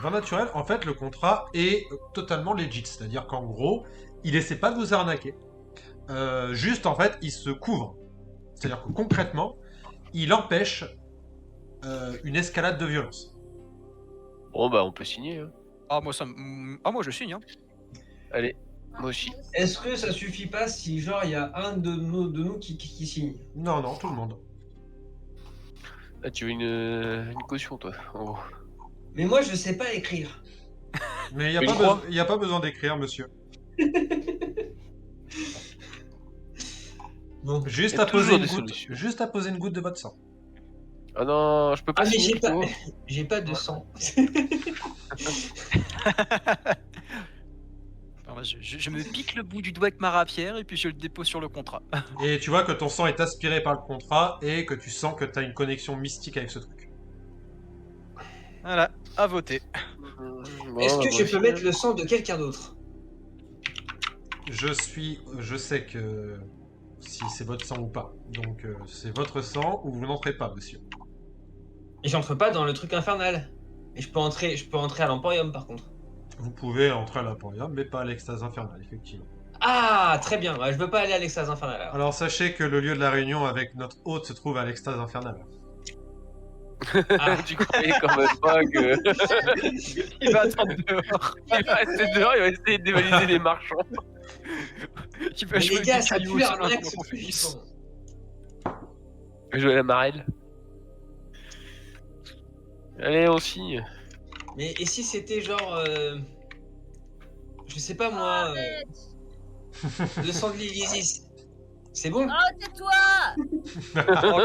Speaker 1: Vin naturel, en fait, le contrat est totalement legit. C'est-à-dire qu'en gros, il essaie pas de vous arnaquer. Juste, en fait, il se couvre. C'est-à-dire que concrètement, il empêche une escalade de violence.
Speaker 3: Bon, bah, on peut signer. Hein.
Speaker 4: Ah, moi, ça me- Ah, moi, je signe. Hein.
Speaker 3: Allez, moi aussi.
Speaker 2: Est-ce que ça suffit pas si genre il y a un de nous qui signe?
Speaker 1: Non, non, tout le monde.
Speaker 3: Ah, tu veux une caution, toi. en gros.
Speaker 2: Mais moi je sais pas écrire.
Speaker 1: Mais il
Speaker 3: Une
Speaker 1: n'y
Speaker 3: croix.
Speaker 1: a pas besoin d'écrire, monsieur.
Speaker 2: Bon.
Speaker 1: Juste
Speaker 3: Il y a
Speaker 1: à, poser
Speaker 3: toujours
Speaker 1: une
Speaker 3: des
Speaker 1: goutte,
Speaker 3: solutions.
Speaker 1: juste à poser une goutte de votre sang.
Speaker 3: Ah non, je peux pas
Speaker 2: Ah mais
Speaker 3: signer. Flo.
Speaker 2: j'ai pas de sang.
Speaker 4: Alors, je me pique le bout du doigt avec ma rapière et puis je le dépose sur le contrat.
Speaker 1: Et tu vois que ton sang est aspiré par le contrat et que tu sens que tu as une connexion mystique avec ce truc.
Speaker 4: Voilà, à voter.
Speaker 3: Bon,
Speaker 2: Est-ce
Speaker 3: bah,
Speaker 2: que
Speaker 3: moi
Speaker 2: je
Speaker 3: aussi,
Speaker 2: peux mettre le sang de quelqu'un d'autre?
Speaker 1: Je sais que si c'est votre sang ou pas. Donc c'est votre sang ou vous n'entrez pas, monsieur.
Speaker 2: Et j'entre pas dans le truc infernal. Et je peux entrer à l'Emporium par contre.
Speaker 1: Vous pouvez entrer à l'Emporium, mais pas à l'extase infernale, effectivement.
Speaker 2: Ah très bien, ouais, je veux pas aller à l'extase infernale alors.
Speaker 1: Alors sachez que le lieu de la réunion avec notre hôte se trouve à l'extase infernale.
Speaker 2: Ah.
Speaker 3: Tu croyais quand même pas que.
Speaker 4: Il va attendre dehors.
Speaker 3: Il va rester dehors, il va essayer de dévaliser les marchands.
Speaker 4: Il va
Speaker 2: Mais
Speaker 4: jouer
Speaker 2: les gars,
Speaker 4: des
Speaker 2: ça
Speaker 4: cailloux
Speaker 2: pue
Speaker 4: au sol
Speaker 2: l'arnaque
Speaker 4: pendant
Speaker 2: ce
Speaker 4: qu'on
Speaker 2: truc.
Speaker 4: finisse.
Speaker 3: Je vais jouer à la marelle. Allez, on signe.
Speaker 2: Mais et si c'était genre je sais pas moi
Speaker 7: Arrête.
Speaker 2: le sanglier Isis. C'est bon?
Speaker 7: Oh, tais-toi!
Speaker 4: Oh,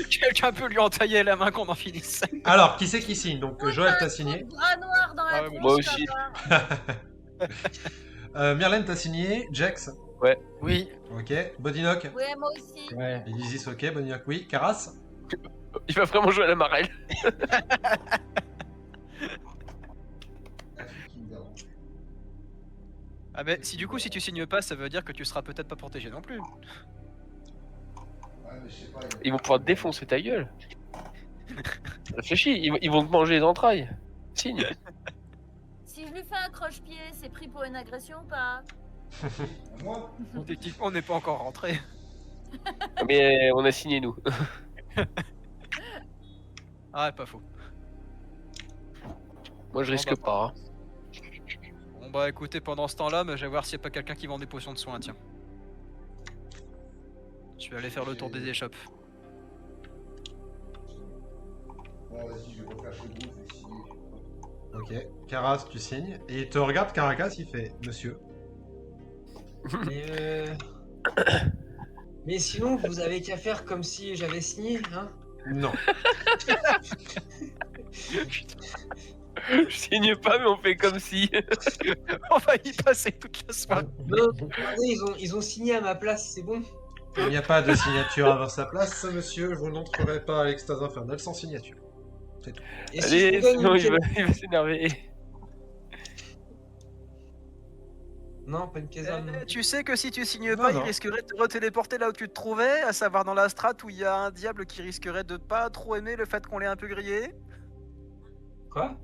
Speaker 4: quelqu'un peut lui entailler la main qu'on en finisse.
Speaker 1: Alors, qui c'est qui signe? Donc
Speaker 7: Oh,
Speaker 1: Joël
Speaker 7: t'as
Speaker 1: t'a
Speaker 7: un
Speaker 1: signé.
Speaker 7: trou de bras noir dans la
Speaker 4: Ah ouais,
Speaker 7: tronche,
Speaker 3: moi aussi.
Speaker 7: papa.
Speaker 1: Myrlène t'a signé. Jax.
Speaker 8: Oui.
Speaker 1: Ok. Bodinoc.
Speaker 7: Ouais, moi aussi.
Speaker 8: Ouais.
Speaker 1: Isis, ok. Bodinoc, oui. Caras.
Speaker 3: Il va vraiment jouer à la marelle.
Speaker 5: Un truc qui me dérange.
Speaker 4: Ah ben, si du coup, si tu signes pas, ça veut dire que tu seras peut-être pas protégé non plus.
Speaker 5: Ouais, mais je sais pas.
Speaker 3: Ils vont pouvoir te défoncer ta gueule. Réfléchis, ils vont te manger les entrailles. Signe.
Speaker 7: Si je lui fais un croche-pied, c'est pris pour une agression ou pas?
Speaker 5: Moi
Speaker 4: Techniquement, on n'est pas encore rentré.
Speaker 3: Mais on a signé, nous.
Speaker 4: Ah, pas faux.
Speaker 3: Moi, je risque pas. Hein.
Speaker 4: Bon bah écoutez, pendant ce temps-là, je vais voir s'il n'y a pas quelqu'un qui vend des potions de soins, tiens. Je vais aller faire le tour des échoppes.
Speaker 5: Bon, vas-y, je vais refaire chez vous, je vais signer.
Speaker 1: Ok. Caras, tu signes. Et il te regarde, Caracas, il fait monsieur.
Speaker 2: Mais mais sinon vous avez qu'à faire comme si j'avais signé, hein?
Speaker 1: Non.
Speaker 3: Je signe pas, mais on fait comme si.
Speaker 4: On va y passer toute la soirée.
Speaker 2: Non, regardez, ils ont signé à ma place, c'est bon?
Speaker 1: Il n'y a pas de signature à sa place, monsieur. Je vous n'entrerai pas à l'extase infernale sans signature.
Speaker 2: Et si je
Speaker 3: Allez,
Speaker 2: vous donne
Speaker 3: sinon
Speaker 2: une
Speaker 3: il va s'énerver.
Speaker 2: Non, pas une caserne.
Speaker 4: Tu sais que si tu signes
Speaker 1: Non,
Speaker 4: pas,
Speaker 1: non.
Speaker 4: il risquerait de te retéléporter là où tu te trouvais, à savoir dans la strate où il y a un diable qui risquerait de pas trop aimer le fait qu'on l'ait un peu grillé.
Speaker 2: Quoi?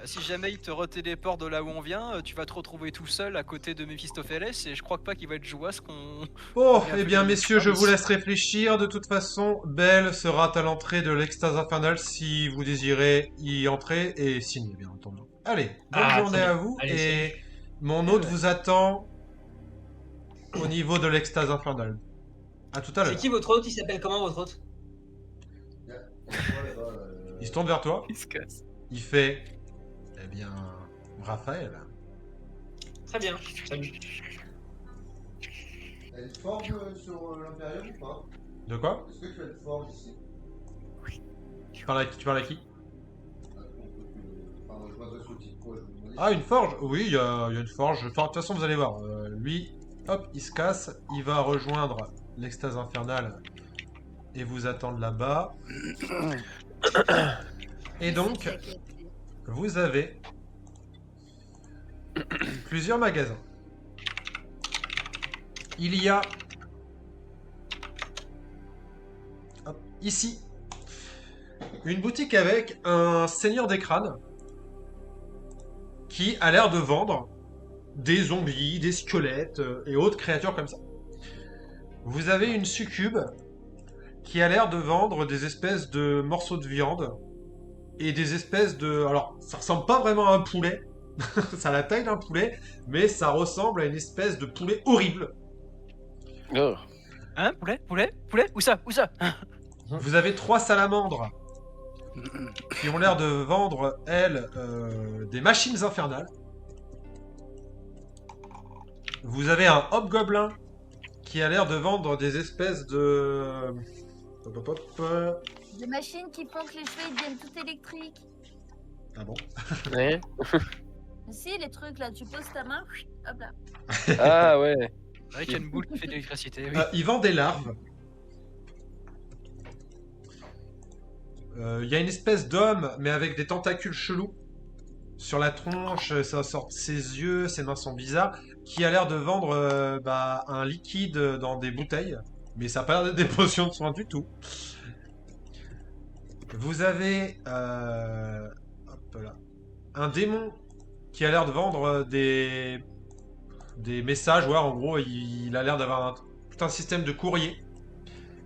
Speaker 4: si jamais il te retéléporte de là où on vient, tu vas te retrouver tout seul à côté de Mephistopheles et je crois pas qu'il va être joyeux qu'on...
Speaker 1: Oh,
Speaker 4: on vient
Speaker 1: eh
Speaker 4: plus
Speaker 1: bien,
Speaker 4: de
Speaker 1: messieurs, je
Speaker 4: service.
Speaker 1: vous laisse réfléchir. De toute façon, Belle sera à l'entrée de l'extase infernale si vous désirez y entrer et signer, bien entendu. Allez, bonne
Speaker 2: Ah,
Speaker 1: journée
Speaker 2: très
Speaker 1: à
Speaker 2: bien.
Speaker 1: vous
Speaker 2: Allez,
Speaker 1: et
Speaker 2: salut.
Speaker 1: mon hôte vous attend au niveau de l'extase infernale. À tout à
Speaker 2: C'est
Speaker 1: l'heure.
Speaker 2: qui votre hôte? Il s'appelle comment votre hôte?
Speaker 1: Il se tourne vers toi.
Speaker 3: Il se casse.
Speaker 1: Il fait, eh bien, Raphaël.
Speaker 2: Très bien, salut.
Speaker 5: T'as une forge sur l'Imperium ou pas?
Speaker 1: De quoi?
Speaker 5: Est-ce que tu as une forge ici?
Speaker 1: Tu parles à qui?
Speaker 5: Pardon, je m'adresse au titre, quoi, je vous demandais.
Speaker 1: Ah, une forge? Oui, il y a une forge. Enfin, de toute façon, vous allez voir. Lui, hop, il se casse. Il va rejoindre l'extase infernale et vous attendre là-bas. Et donc, vous avez plusieurs magasins. Il y a hop, ici une boutique avec un seigneur des crânes qui a l'air de vendre des zombies, des squelettes et autres créatures comme ça. Vous avez une succube qui a l'air de vendre des espèces de morceaux de viande et des espèces de... Alors, ça ressemble pas vraiment à un poulet, ça a la taille d'un poulet, mais ça ressemble à une espèce de poulet horrible.
Speaker 3: Oh.
Speaker 4: Hein? Poulet? Où ça?
Speaker 1: Vous avez 3 salamandres qui ont l'air de vendre, elles, des machines infernales. Vous avez un hobgoblin qui a l'air de vendre des espèces de... Hop, hop, hop.
Speaker 7: Des machines qui font que les cheveux ils deviennent tout électriques.
Speaker 1: Ah bon?
Speaker 3: Ouais.
Speaker 7: Si, les trucs là, tu poses ta main, hop là.
Speaker 3: Ah ouais.
Speaker 4: C'est vrai qu'il y a une boule qui fait de l'électricité, oui.
Speaker 1: Il vend des larves. Il y a une espèce d'homme, mais avec des tentacules chelous. Sur la tronche, ça sort de ses yeux, ses mains sont bizarres. Qui a l'air de vendre un liquide dans des bouteilles. Mais ça n'a pas l'air d'être des potions de soin du tout. Vous avez hop là, un démon qui a l'air de vendre des messages. Ouais, en gros, il a l'air d'avoir tout un système de courrier.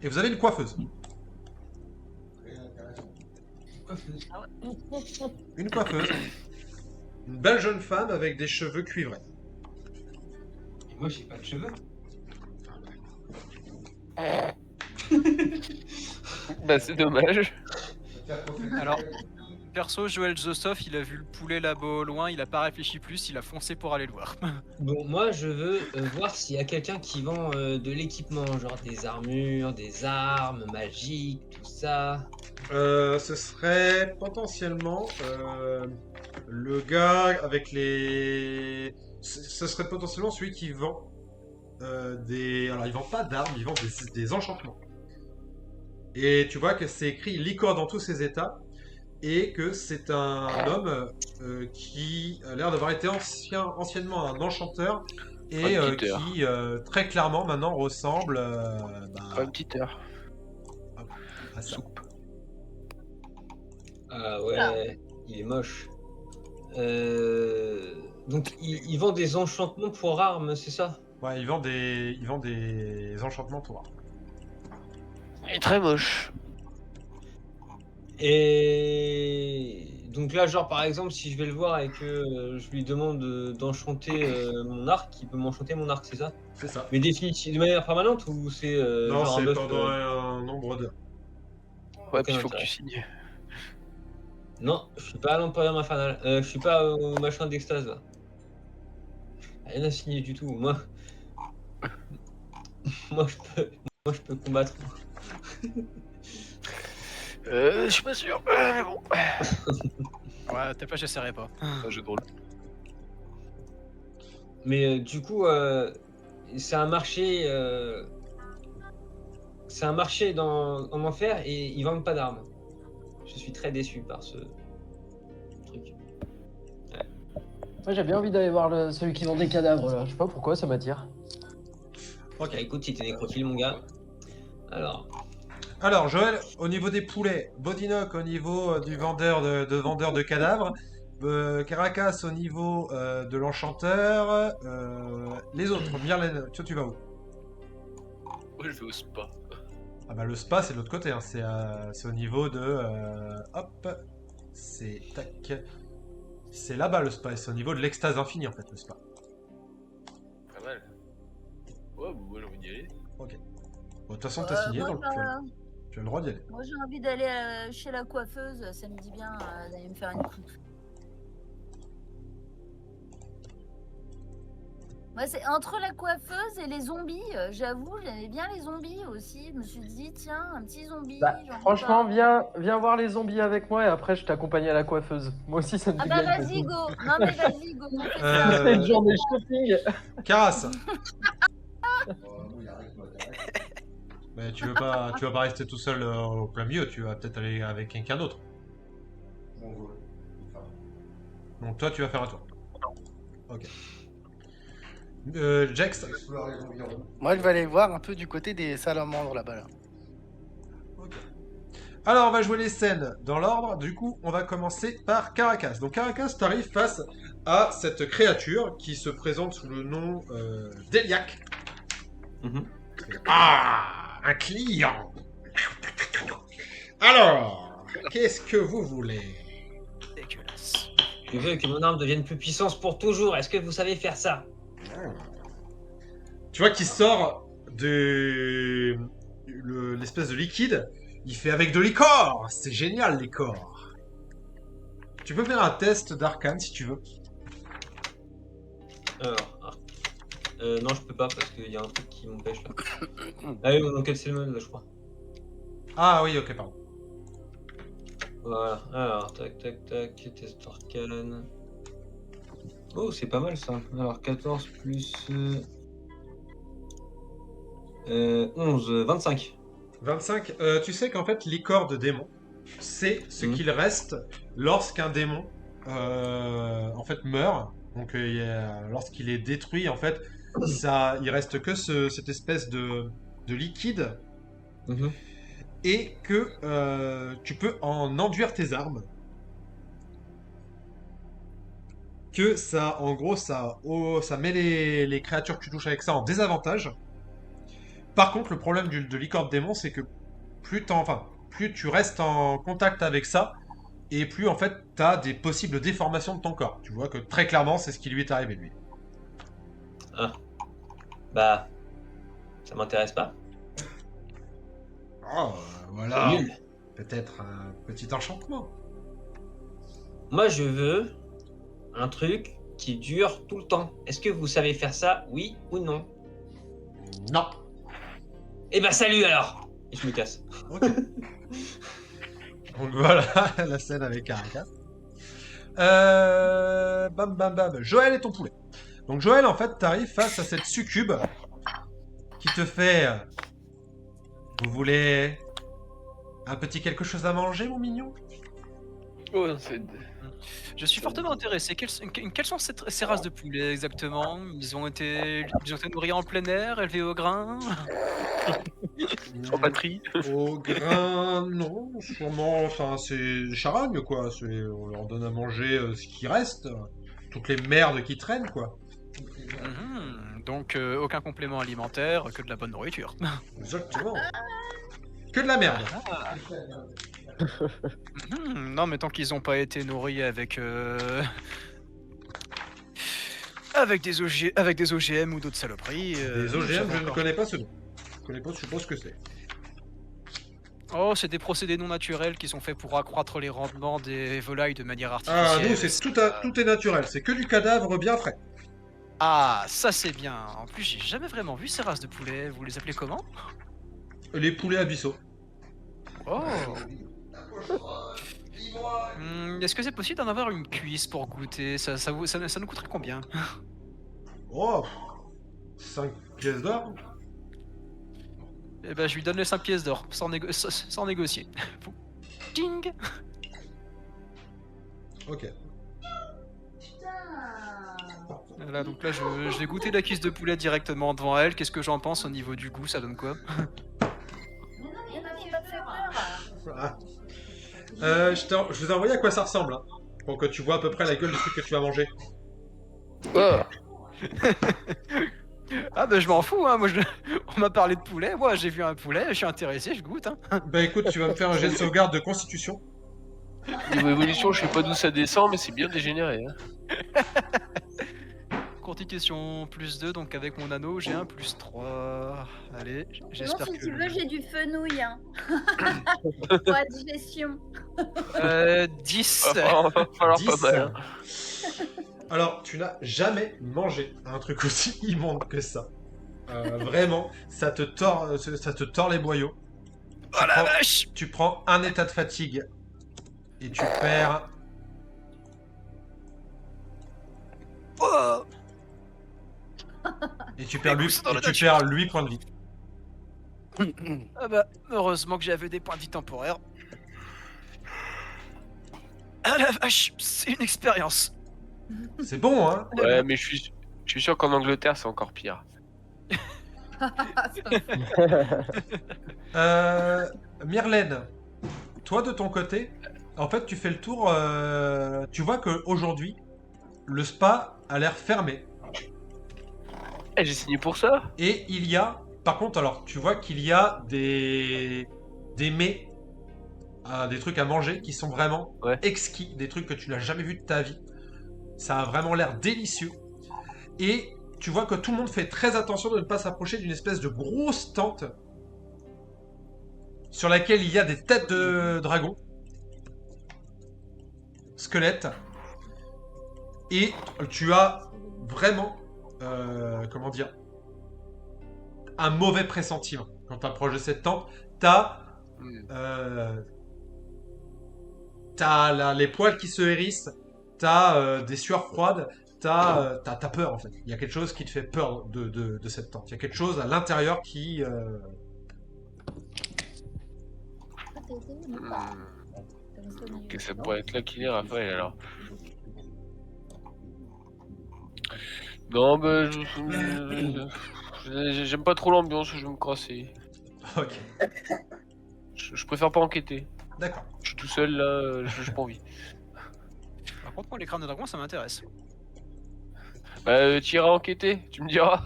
Speaker 1: Et vous avez une coiffeuse. Une coiffeuse. Une belle jeune femme avec des cheveux cuivrés.
Speaker 2: Et moi, j'ai pas de cheveux.
Speaker 3: Bah c'est dommage.
Speaker 4: Alors, perso, Joël Zosoff, il a vu le poulet là-bas au loin, il a pas réfléchi plus, il a foncé pour aller le voir.
Speaker 2: Bon, moi, je veux voir s'il y a quelqu'un qui vend de l'équipement, genre des armures, des armes magiques, tout ça.
Speaker 1: Ce serait potentiellement le gars avec les... Ce serait potentiellement celui qui vend des... Alors, il vend pas d'armes, il vend des enchantements. Et tu vois que c'est écrit licorne dans tous ses états. Et que c'est un homme qui a l'air d'avoir été anciennement un enchanteur. Et
Speaker 3: Un petit
Speaker 1: qui, très clairement, maintenant ressemble
Speaker 3: Pas une petite heure.
Speaker 1: à ça.
Speaker 2: Ah ouais, il est moche. Donc, il vend des enchantements pour armes, c'est ça?
Speaker 1: Ouais, il vend des enchantements pour armes.
Speaker 3: Il est très moche.
Speaker 2: Et donc là, genre par exemple, si je vais le voir et que je lui demande d'enchanter mon arc, il peut m'enchanter mon arc, c'est ça?
Speaker 1: C'est ça.
Speaker 2: Mais définitivement de manière permanente ou c'est
Speaker 1: Non,
Speaker 2: genre un
Speaker 1: c'est
Speaker 2: buff,
Speaker 1: pendant un nombre d'heures.
Speaker 3: Ouais,
Speaker 2: aucun
Speaker 3: puis il faut que
Speaker 2: intérêt.
Speaker 3: tu signes.
Speaker 2: Non, je suis pas à l'Emporium Infernal. Je suis pas au machin d'extase là. Rien à signer du tout. Moi, moi je peux combattre.
Speaker 3: Je suis pas sûr. Mais bon.
Speaker 4: Ouais, t'es pas, j'essaierai pas.
Speaker 3: Un jeu de rôle.
Speaker 2: Mais du coup, c'est un marché. C'est un marché en enfer et ils vendent pas d'armes. Je suis très déçu par ce truc.
Speaker 8: Moi j'ai bien envie d'aller voir celui qui vend des cadavres là. Je sais pas pourquoi ça m'attire.
Speaker 2: Ok, écoute, si t'es nécrophile, mon gars.
Speaker 1: Alors, Joël, au niveau des poulets, Bodinock au niveau du vendeur de cadavres, Caracas au niveau de l'enchanteur. Les autres, Myrlène, toi tu vas où?
Speaker 3: Moi, je vais au spa.
Speaker 1: Ah bah le spa c'est de l'autre côté, hein. C'est au niveau de... hop, c'est... tac... C'est là-bas le spa, et c'est au niveau de l'extase infinie en fait le spa.
Speaker 3: Pas mal. Ouais, bah, moi j'ai envie d'y aller.
Speaker 1: Ok. Bon, de toute façon t'as signé,
Speaker 7: moi,
Speaker 1: donc tu as le droit d'y aller.
Speaker 7: moi, j'ai envie d'aller chez la coiffeuse, ça me dit bien d'aller me faire une coupe. Moi, c'est entre la coiffeuse et les zombies. J'avoue, j'aimais bien les zombies aussi. Je me suis dit, tiens, un petit zombie.
Speaker 8: Bah,
Speaker 7: j'en veux
Speaker 8: franchement,
Speaker 7: pas.
Speaker 8: viens voir les zombies avec moi et après je t'accompagne à la coiffeuse. Moi aussi, ça me
Speaker 7: Ah
Speaker 8: dit
Speaker 7: bah
Speaker 8: bien.
Speaker 7: vas-y, go. Non mais vas-y, go. On fait ça.
Speaker 1: Euh,
Speaker 8: C'est une journée shopping.
Speaker 1: Caras,
Speaker 5: Moi, il arrête, moi, t'arrêtes.
Speaker 1: mais tu veux pas rester tout seul au plein milieu, tu vas peut-être aller avec quelqu'un d'autre.
Speaker 5: Mon vol. Enfin,
Speaker 1: Donc toi tu vas faire un tour. Ok. Jax,
Speaker 5: explore les environs.
Speaker 6: Moi, je vais aller voir un peu du côté des salamandres là-bas. Là.
Speaker 1: alors on va jouer les scènes dans l'ordre, du coup on va commencer par Caracas. Donc Caracas, t'arrives face à cette créature qui se présente sous le nom d'Eliac. Ah, un client. Alors, qu'est-ce que vous voulez?
Speaker 4: Dégueulasse.
Speaker 2: Je veux que mon arme devienne plus puissante pour toujours. Est-ce que vous savez faire ça?
Speaker 1: Tu vois qu'il sort de l'espèce de liquide. Il fait avec de l'icor. C'est génial l'icor. Tu peux faire un test d'arcane si tu veux.
Speaker 2: Alors, non, je peux pas parce qu'il y a un truc qui m'empêche là. Ah oui, dans quel c'est le mode là, je crois.
Speaker 1: Ah oui, ok, pardon.
Speaker 2: Voilà. Alors, tac, tac, tac, test arcane. Oh, c'est pas mal ça. Alors, 14 plus 11, 25.
Speaker 1: 25. Tu sais qu'en fait, l'icor de démon, c'est ce qu'il reste lorsqu'un démon en fait meurt. Donc lorsqu'il est détruit, en fait, il reste que cette espèce de liquide et que tu peux en enduire tes armes. Que ça, en gros, ça met les créatures que tu touches avec ça en désavantage. Par contre, le problème de l'icor de démon, c'est que plus tu restes en contact avec ça, et plus en fait t'as des possibles déformations de ton corps. Tu vois que très clairement, c'est ce qui lui est arrivé lui.
Speaker 2: Ah. Bah, ça m'intéresse pas.
Speaker 1: Oh, voilà.
Speaker 2: C'est nul.
Speaker 1: Peut-être un petit enchantement.
Speaker 2: Moi, je veux un truc qui dure tout le temps. Est-ce que vous savez faire ça, oui ou non?
Speaker 1: Non.
Speaker 2: Eh bah, salut alors. Et je me casse.
Speaker 1: Ok. Donc voilà la scène avec Caracas. Bam bam bam. Joël et ton poulet. Donc Joël, en fait, t'arrives face à cette succube qui te fait... Vous voulez un petit quelque chose à manger, mon mignon?
Speaker 3: Oh, non, c'est...
Speaker 4: Je suis fortement intéressé. Quelles sont ces races de poulets exactement? Ils ont été nourris en plein air, élevés au grain?
Speaker 3: En patrie.
Speaker 1: Au grain, non, sûrement, enfin, c'est des charagnes, quoi. On leur donne à manger ce qui reste, toutes les merdes qui traînent, quoi.
Speaker 4: Donc aucun complément alimentaire, que de la bonne nourriture.
Speaker 1: Exactement. Que de la merde.
Speaker 4: Non, mais tant qu'ils n'ont pas été nourris avec avec des OGM ou d'autres saloperies.
Speaker 1: Les
Speaker 4: ça
Speaker 1: OGM,
Speaker 4: va
Speaker 1: je ne
Speaker 4: encore.
Speaker 1: connais pas ce nom. Je connais pas, je suppose que c'est.
Speaker 4: Oh, c'est des procédés non naturels qui sont faits pour accroître les rendements des volailles de manière
Speaker 1: Ah,
Speaker 4: artificielle.
Speaker 1: nous, tout est naturel. C'est que du cadavre bien frais.
Speaker 4: Ah, ça c'est bien. En plus, j'ai jamais vraiment vu ces races de poulets. Vous les appelez comment?
Speaker 1: Les poulets abyssaux.
Speaker 4: Oh. Est-ce que c'est possible d'en avoir une cuisse pour goûter? Ça nous coûterait combien?
Speaker 1: Oh, 5 pièces d'or.
Speaker 4: Eh ben, je lui donne les 5 pièces d'or, sans négocier. Ding.
Speaker 1: Ok.
Speaker 4: Voilà, donc là, je vais goûter la cuisse de poulet directement devant elle. Qu'est-ce que j'en pense au niveau du goût? Ça donne quoi?
Speaker 1: Voilà. Je vous ai envoyé à quoi ça ressemble. Hein. pour que tu vois à peu près la gueule du truc que tu vas manger.
Speaker 3: Oh.
Speaker 4: Ah bah je m'en fous, hein. Moi, on m'a parlé de poulet. Moi, j'ai vu un poulet, je suis intéressé, je goûte. Hein.
Speaker 1: Bah écoute, tu vas me faire un jet de sauvegarde de constitution.
Speaker 3: Niveau évolution, je sais pas d'où ça descend, mais c'est bien dégénéré. Hein.
Speaker 4: Constitution plus 2, donc avec mon anneau, j'ai un plus 3. Allez,
Speaker 7: Sinon,
Speaker 4: j'espère
Speaker 7: si
Speaker 4: que...
Speaker 7: tu veux, j'ai du fenouil. Hein. Pour la digestion.
Speaker 4: 10.
Speaker 3: Va falloir
Speaker 1: 10.
Speaker 3: pas mal. Hein.
Speaker 1: Alors, tu n'as jamais mangé un truc aussi immonde que ça. Vraiment, ça te tord les boyaux.
Speaker 4: Oh la vache!
Speaker 1: Tu prends un état de fatigue et tu perds
Speaker 4: Oh!
Speaker 1: et tu perds 8
Speaker 4: c'est dans la nature.
Speaker 1: points de vie.
Speaker 4: Ah bah, heureusement que j'avais des points de vie temporaires. Ah la vache, c'est une expérience.
Speaker 1: C'est bon, hein?
Speaker 3: Ouais, mais je suis sûr qu'en Angleterre, c'est encore pire.
Speaker 1: Myrlène, toi de ton côté, en fait, tu fais le tour. Tu vois qu'aujourd'hui, le spa a l'air fermé.
Speaker 3: Eh, j'ai signé pour ça.
Speaker 1: Et il y a, par contre, alors, tu vois qu'il y a des mets, des trucs à manger qui sont vraiment exquis, des trucs que tu n'as jamais vu de ta vie. Ça a vraiment l'air délicieux. Et tu vois que tout le monde fait très attention de ne pas s'approcher d'une espèce de grosse tente sur laquelle il y a des têtes de dragons, squelettes. Et tu as vraiment, comment dire, un mauvais pressentiment quand tu approches de cette tente. T'as les poils qui se hérissent, t'as des sueurs froides, t'as peur en fait. Il y a quelque chose qui te fait peur de cette tente. Il y a quelque chose à l'intérieur qui...
Speaker 3: Ok, ça pourrait être là qu'il est, Raphaël, alors. Non, bah, j'aime pas trop l'ambiance, je vais me crasser.
Speaker 1: Ok,
Speaker 3: Je préfère pas enquêter.
Speaker 1: d'accord.
Speaker 3: Je suis tout seul, là, j'ai pas envie.
Speaker 4: Par contre, moi, les crânes de dragon, ça m'intéresse.
Speaker 3: Bah, tu iras enquêter, tu me diras.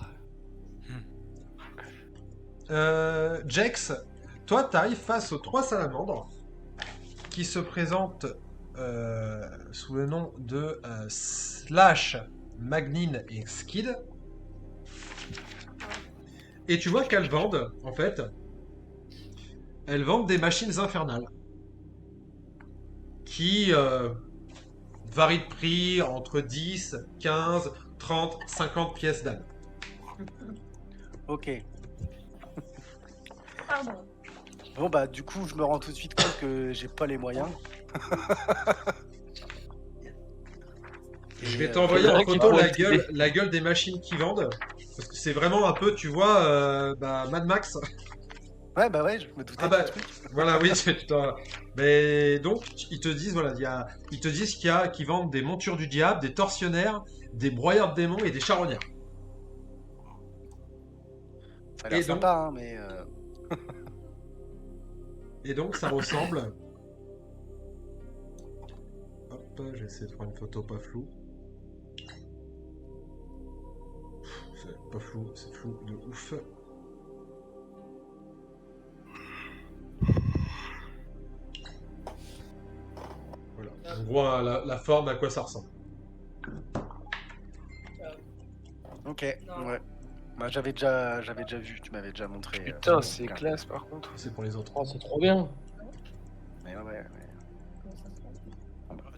Speaker 1: Jex, toi, t'arrives face aux 3 salamandres qui se présentent sous le nom de Slash, Magnine et Skid. Et tu vois qu'elles vendent, en fait, elles vendent des machines infernales qui varient de prix entre 10, 15, 30, 50 pièces d'âme.
Speaker 6: Ok.
Speaker 7: Pardon.
Speaker 6: Bon bah du coup je me rends tout de suite compte que j'ai pas les moyens.
Speaker 1: Je vais t'envoyer en photo la gueule des machines qui vendent. Parce que c'est vraiment un peu, tu vois, Mad Max.
Speaker 6: Ouais bah ouais, je me doutais
Speaker 1: Ah bah,
Speaker 6: du truc.
Speaker 1: voilà, oui, mais donc, ils te disent, voilà, ils te disent qu'ils vendent des montures du diable, des tortionnaires, des broyeurs de démons et des charognards.
Speaker 6: Ça a l'air
Speaker 1: Et donc-
Speaker 6: sympa hein, mais...
Speaker 1: Et donc, ça ressemble... Hop, j'essaie de prendre une photo pas floue. C'est pas flou, c'est flou de ouf. Voilà, on voit la forme, à quoi ça ressemble.
Speaker 6: Ok, ouais. Bah, j'avais déjà vu, tu m'avais déjà montré.
Speaker 3: Putain,
Speaker 6: sur
Speaker 3: c'est
Speaker 6: le bouquin.
Speaker 3: classe, par contre.
Speaker 1: C'est pour les autres.
Speaker 8: Oh, c'est trop bien.
Speaker 6: Mais ouais.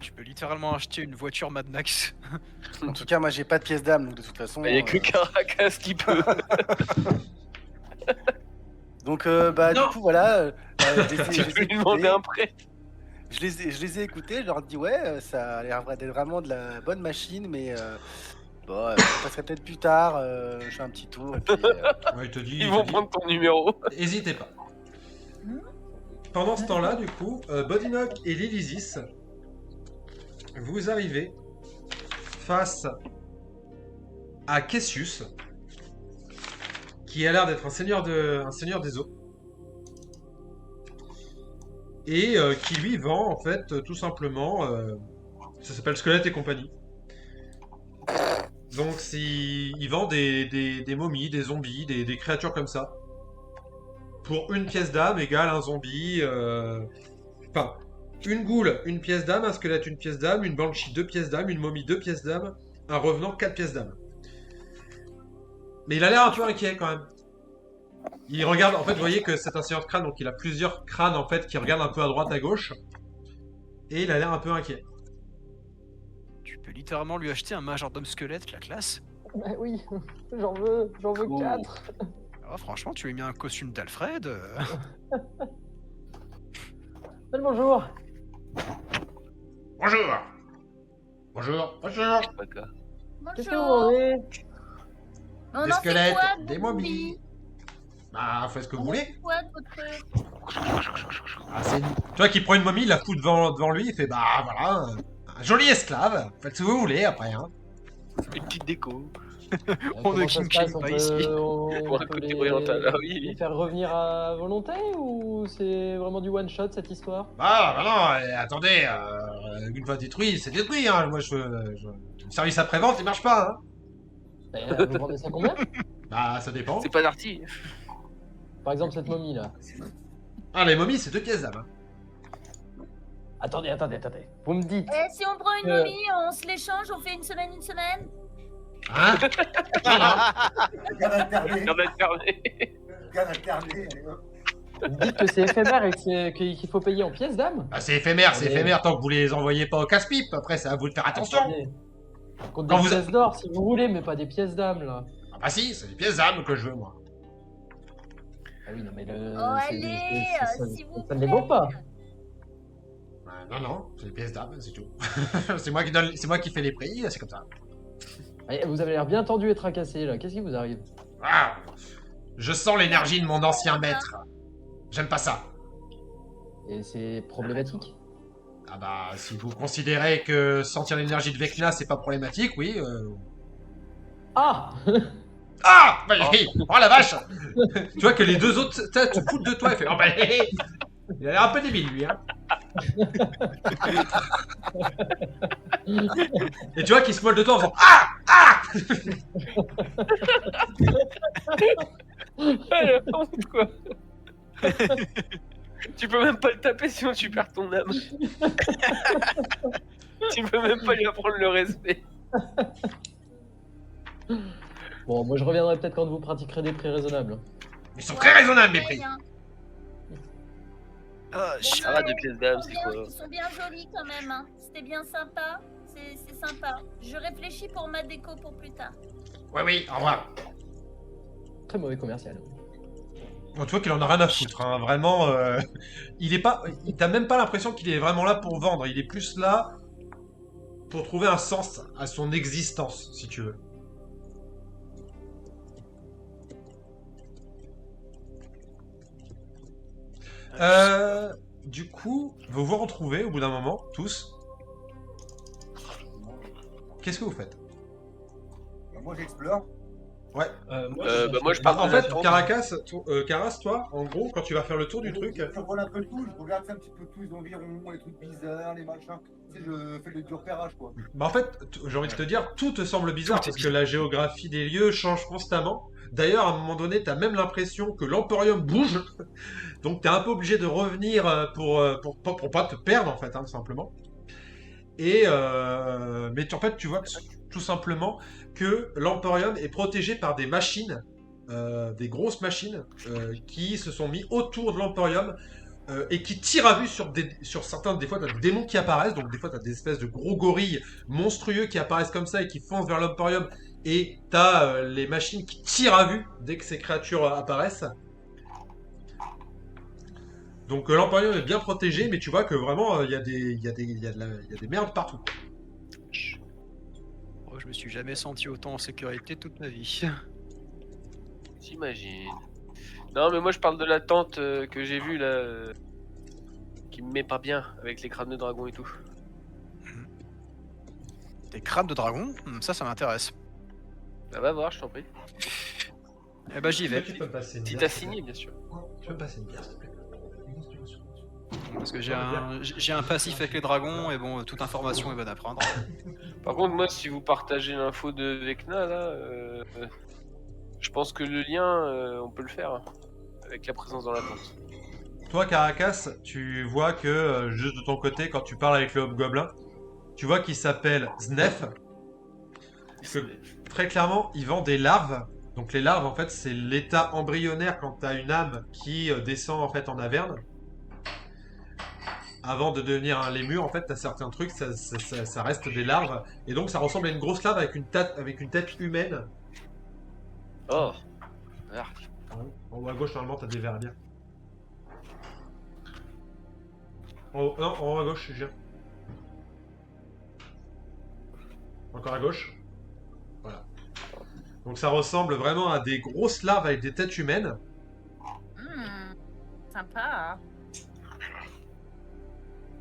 Speaker 4: Tu peux littéralement acheter une voiture Mad Max.
Speaker 6: En tout cas, moi j'ai pas de pièce d'âme, donc de toute façon...
Speaker 3: Il y a que Caracas qui peut.
Speaker 6: Donc bah du
Speaker 2: Non.
Speaker 6: coup voilà,
Speaker 3: Tu peux lui demander un prêt.
Speaker 6: je les ai écoutés, je leur dis ouais, ça a l'air d'être vraiment de la bonne machine, mais bon, je passerai peut-être plus tard, je fais un petit tour et puis...
Speaker 1: Ouais, il te dit...
Speaker 3: Ils vont prendre ton numéro.
Speaker 1: Hésitez pas. Pendant ce temps-là, du coup, Bodynock et Lilisis, vous arrivez face à Cassius, qui a l'air d'être un seigneur des eaux, et qui lui vend en fait tout simplement Ça s'appelle Squelette et compagnie. Donc ils vendent des momies, des zombies, des créatures comme ça. Pour une pièce d'âme égale un zombie. Enfin, une goule, une pièce d'âme, un squelette, une pièce d'âme, une banshee, 2 pièces d'âme, une momie, 2 pièces d'âme, un revenant, 4 pièces d'âme. Mais il a l'air un peu inquiet quand même. Il regarde, en fait, vous voyez que c'est un seigneur de crâne, donc il a plusieurs crânes en fait qui regardent un peu à droite, à gauche. Et il a l'air un peu inquiet.
Speaker 4: Tu peux littéralement lui acheter un majordome squelette, la classe.
Speaker 8: Bah oui, j'en veux
Speaker 3: Cool.
Speaker 8: 4.
Speaker 4: Ah, franchement, tu lui as mis un costume d'Alfred.
Speaker 8: Bonjour.
Speaker 1: Bonjour. Bonjour. Bonjour.
Speaker 3: Pas que-
Speaker 8: Qu'est-ce que vous
Speaker 7: Bonjour.
Speaker 8: vendez?
Speaker 7: On
Speaker 1: Des
Speaker 7: en fait
Speaker 1: squelettes,
Speaker 7: quoi, de
Speaker 1: des
Speaker 7: vos
Speaker 1: momies.
Speaker 7: zombies?
Speaker 1: Bah, faites ce que vous
Speaker 7: On en
Speaker 1: voulez.
Speaker 7: fait quoi de votre truc?
Speaker 1: Ah, tu vois qu'il prend une momie, il la fout devant lui, il fait bah voilà, un joli esclave. Faites ce que vous voulez après. Hein.
Speaker 3: Une petite déco.
Speaker 4: On
Speaker 8: Comment
Speaker 4: ne
Speaker 8: ça se
Speaker 4: king-shame
Speaker 8: passe?
Speaker 4: pas
Speaker 8: peut-
Speaker 4: ici.
Speaker 8: on
Speaker 3: Pour un
Speaker 8: peut
Speaker 3: côté oriental, ah oui.
Speaker 8: les faire revenir à volonté ou c'est vraiment du one shot cette histoire?
Speaker 1: Bah non, attendez, une fois détruit, c'est détruit. Hein. Moi, le service après-vente, il marche pas. Hein.
Speaker 8: Vous vendez ça combien?
Speaker 1: Bah, ça dépend.
Speaker 3: C'est pas Darty.
Speaker 8: Par exemple cette momie là.
Speaker 1: Ah, les momies, c'est 2 pièces d'âme. Hein.
Speaker 8: Attendez. Vous me dites.
Speaker 7: Eh, si on prend une
Speaker 8: Euh.
Speaker 7: momie, on se l'échange, on fait une semaine.
Speaker 1: Hein. Non, non.
Speaker 5: Garde alterné.
Speaker 3: Garde alterné.
Speaker 5: Garde alterné. Allez, hop.
Speaker 8: Vous me dites que c'est éphémère et qu'il faut payer en pièces d'âme?
Speaker 1: Bah, c'est éphémère, c'est
Speaker 8: Allez.
Speaker 1: éphémère tant que vous les envoyez pas au casse-pipe. Après, c'est à vous de faire attention.
Speaker 8: Attendez. Contre
Speaker 1: Quand
Speaker 8: des
Speaker 1: vous-
Speaker 8: pièces d'or si vous voulez, mais pas des pièces d'âme là.
Speaker 1: Ah bah si, c'est des pièces d'âme que je veux, moi.
Speaker 8: Ah oui, non mais le.
Speaker 7: Oh,
Speaker 8: c'est-
Speaker 7: allez,
Speaker 8: ça-
Speaker 7: s'il vous
Speaker 8: ça ne les vaut pas.
Speaker 1: Bah, non, c'est des pièces d'âme, c'est tout. c'est moi qui donne, c'est moi qui fais les prix, c'est comme ça.
Speaker 8: Allez, vous avez l'air bien tendu et tracassé là. Qu'est-ce qui vous arrive?
Speaker 1: Ah, je sens l'énergie de mon ancien maître. J'aime pas ça.
Speaker 8: Et c'est problématique.
Speaker 1: Ah bah, si vous considérez que sentir l'énergie de Vecna, c'est pas problématique, oui.
Speaker 8: Ah
Speaker 1: Ah bah, oh la vache. Tu vois que les 2 autres te foutent de toi et fait oh bah, hé, hé. Il a l'air un peu débile, lui, hein. Et tu vois qu'il se moque de toi en faisant ah ah.
Speaker 3: Ah, la honte, quoi. Tu peux même pas le taper sinon tu perds ton âme. Tu peux même pas lui apprendre le respect.
Speaker 8: Bon, moi je reviendrai peut-être quand vous pratiquerez des prix raisonnables.
Speaker 1: Ils sont très raisonnables, mes prix.
Speaker 7: Bien.
Speaker 4: Ah,
Speaker 3: Ça va, 2 pièces d'âme, c'est quoi?
Speaker 7: Ils sont bien jolis quand même. Hein. C'était bien sympa. C'est sympa. Je réfléchis pour ma déco pour plus tard.
Speaker 1: Oui, au revoir.
Speaker 8: Très mauvais commercial.
Speaker 1: Bon, tu vois qu'il en a rien à foutre, hein. Vraiment, t'as même pas l'impression qu'il est vraiment là pour vendre, il est plus là pour trouver un sens à son existence, si tu veux. Du coup, vous vous retrouvez au bout d'un moment, tous. Qu'est-ce que vous faites?
Speaker 5: Moi, j'explore.
Speaker 1: Ouais.
Speaker 3: Moi je
Speaker 1: Bah,
Speaker 3: pars
Speaker 1: en
Speaker 3: de la
Speaker 1: fait,
Speaker 3: tente.
Speaker 1: Caras, toi, en gros, quand tu vas faire le tour du truc,
Speaker 5: Je regarde un peu tout, je regarde un petit peu tous les environs, les trucs bizarres, les machins. Tu sais, je fais du repérage, quoi.
Speaker 1: bah en fait, j'ai envie de te dire, tout te semble bizarre parce que la géographie des lieux change constamment. D'ailleurs, à un moment donné, t'as même l'impression que l'Emporium bouge. Donc t'es un peu obligé de revenir pour pas te perdre, en fait, hein, tout simplement. Et mais en fait, tu vois tout simplement que l'Emporium est protégé par des machines, des grosses machines, qui se sont mis autour de l'Emporium et qui tirent à vue sur certains. Des fois, t'as des démons qui apparaissent, donc des fois, t'as des espèces de gros gorilles monstrueux qui apparaissent comme ça et qui foncent vers l'Emporium. Et t'as les machines qui tirent à vue dès que ces créatures apparaissent. Donc l'Emporium est bien protégé, mais tu vois que vraiment, il y a des merdes partout.
Speaker 4: Oh, je me suis jamais senti autant en sécurité toute ma vie.
Speaker 3: T'imagines. Non, mais moi je parle de la tente que j'ai vue là. Qui me met pas bien avec les crânes de dragon et tout.
Speaker 4: Des crânes de dragon? Ça m'intéresse.
Speaker 3: Bah, va voir, je t'en prie.
Speaker 4: Eh bah j'y vais.
Speaker 1: Tu peux me passer une
Speaker 3: Si
Speaker 1: bière,
Speaker 3: t'as
Speaker 1: s'il te
Speaker 3: signé,
Speaker 1: plaît.
Speaker 3: bien sûr.
Speaker 1: Tu peux me passer une bière, s'il te plaît.
Speaker 4: Parce que j'ai un passif avec les dragons et bon, toute information est bonne à prendre.
Speaker 3: Par contre, moi, si vous partagez l'info de Vecna, là, je pense que le lien, on peut le faire, avec la présence dans la tente.
Speaker 1: Toi, Caracas, tu vois que juste de ton côté, quand tu parles avec le hobgoblin, tu vois qu'il s'appelle Znef. Que, très clairement, il vend des larves. Donc les larves, en fait, c'est l'état embryonnaire quand tu as une âme qui descend en fait en averne. Avant de devenir un lémur, en fait, tu as certains trucs, ça reste des larves. Et donc ça ressemble à une grosse larve avec une tête humaine.
Speaker 3: Oh, arc.
Speaker 1: En haut à gauche, normalement, tu as des vers bien. Non, en haut à gauche, je viens. Encore à gauche. Voilà. Donc ça ressemble vraiment à des grosses larves avec des têtes humaines.
Speaker 7: Sympa.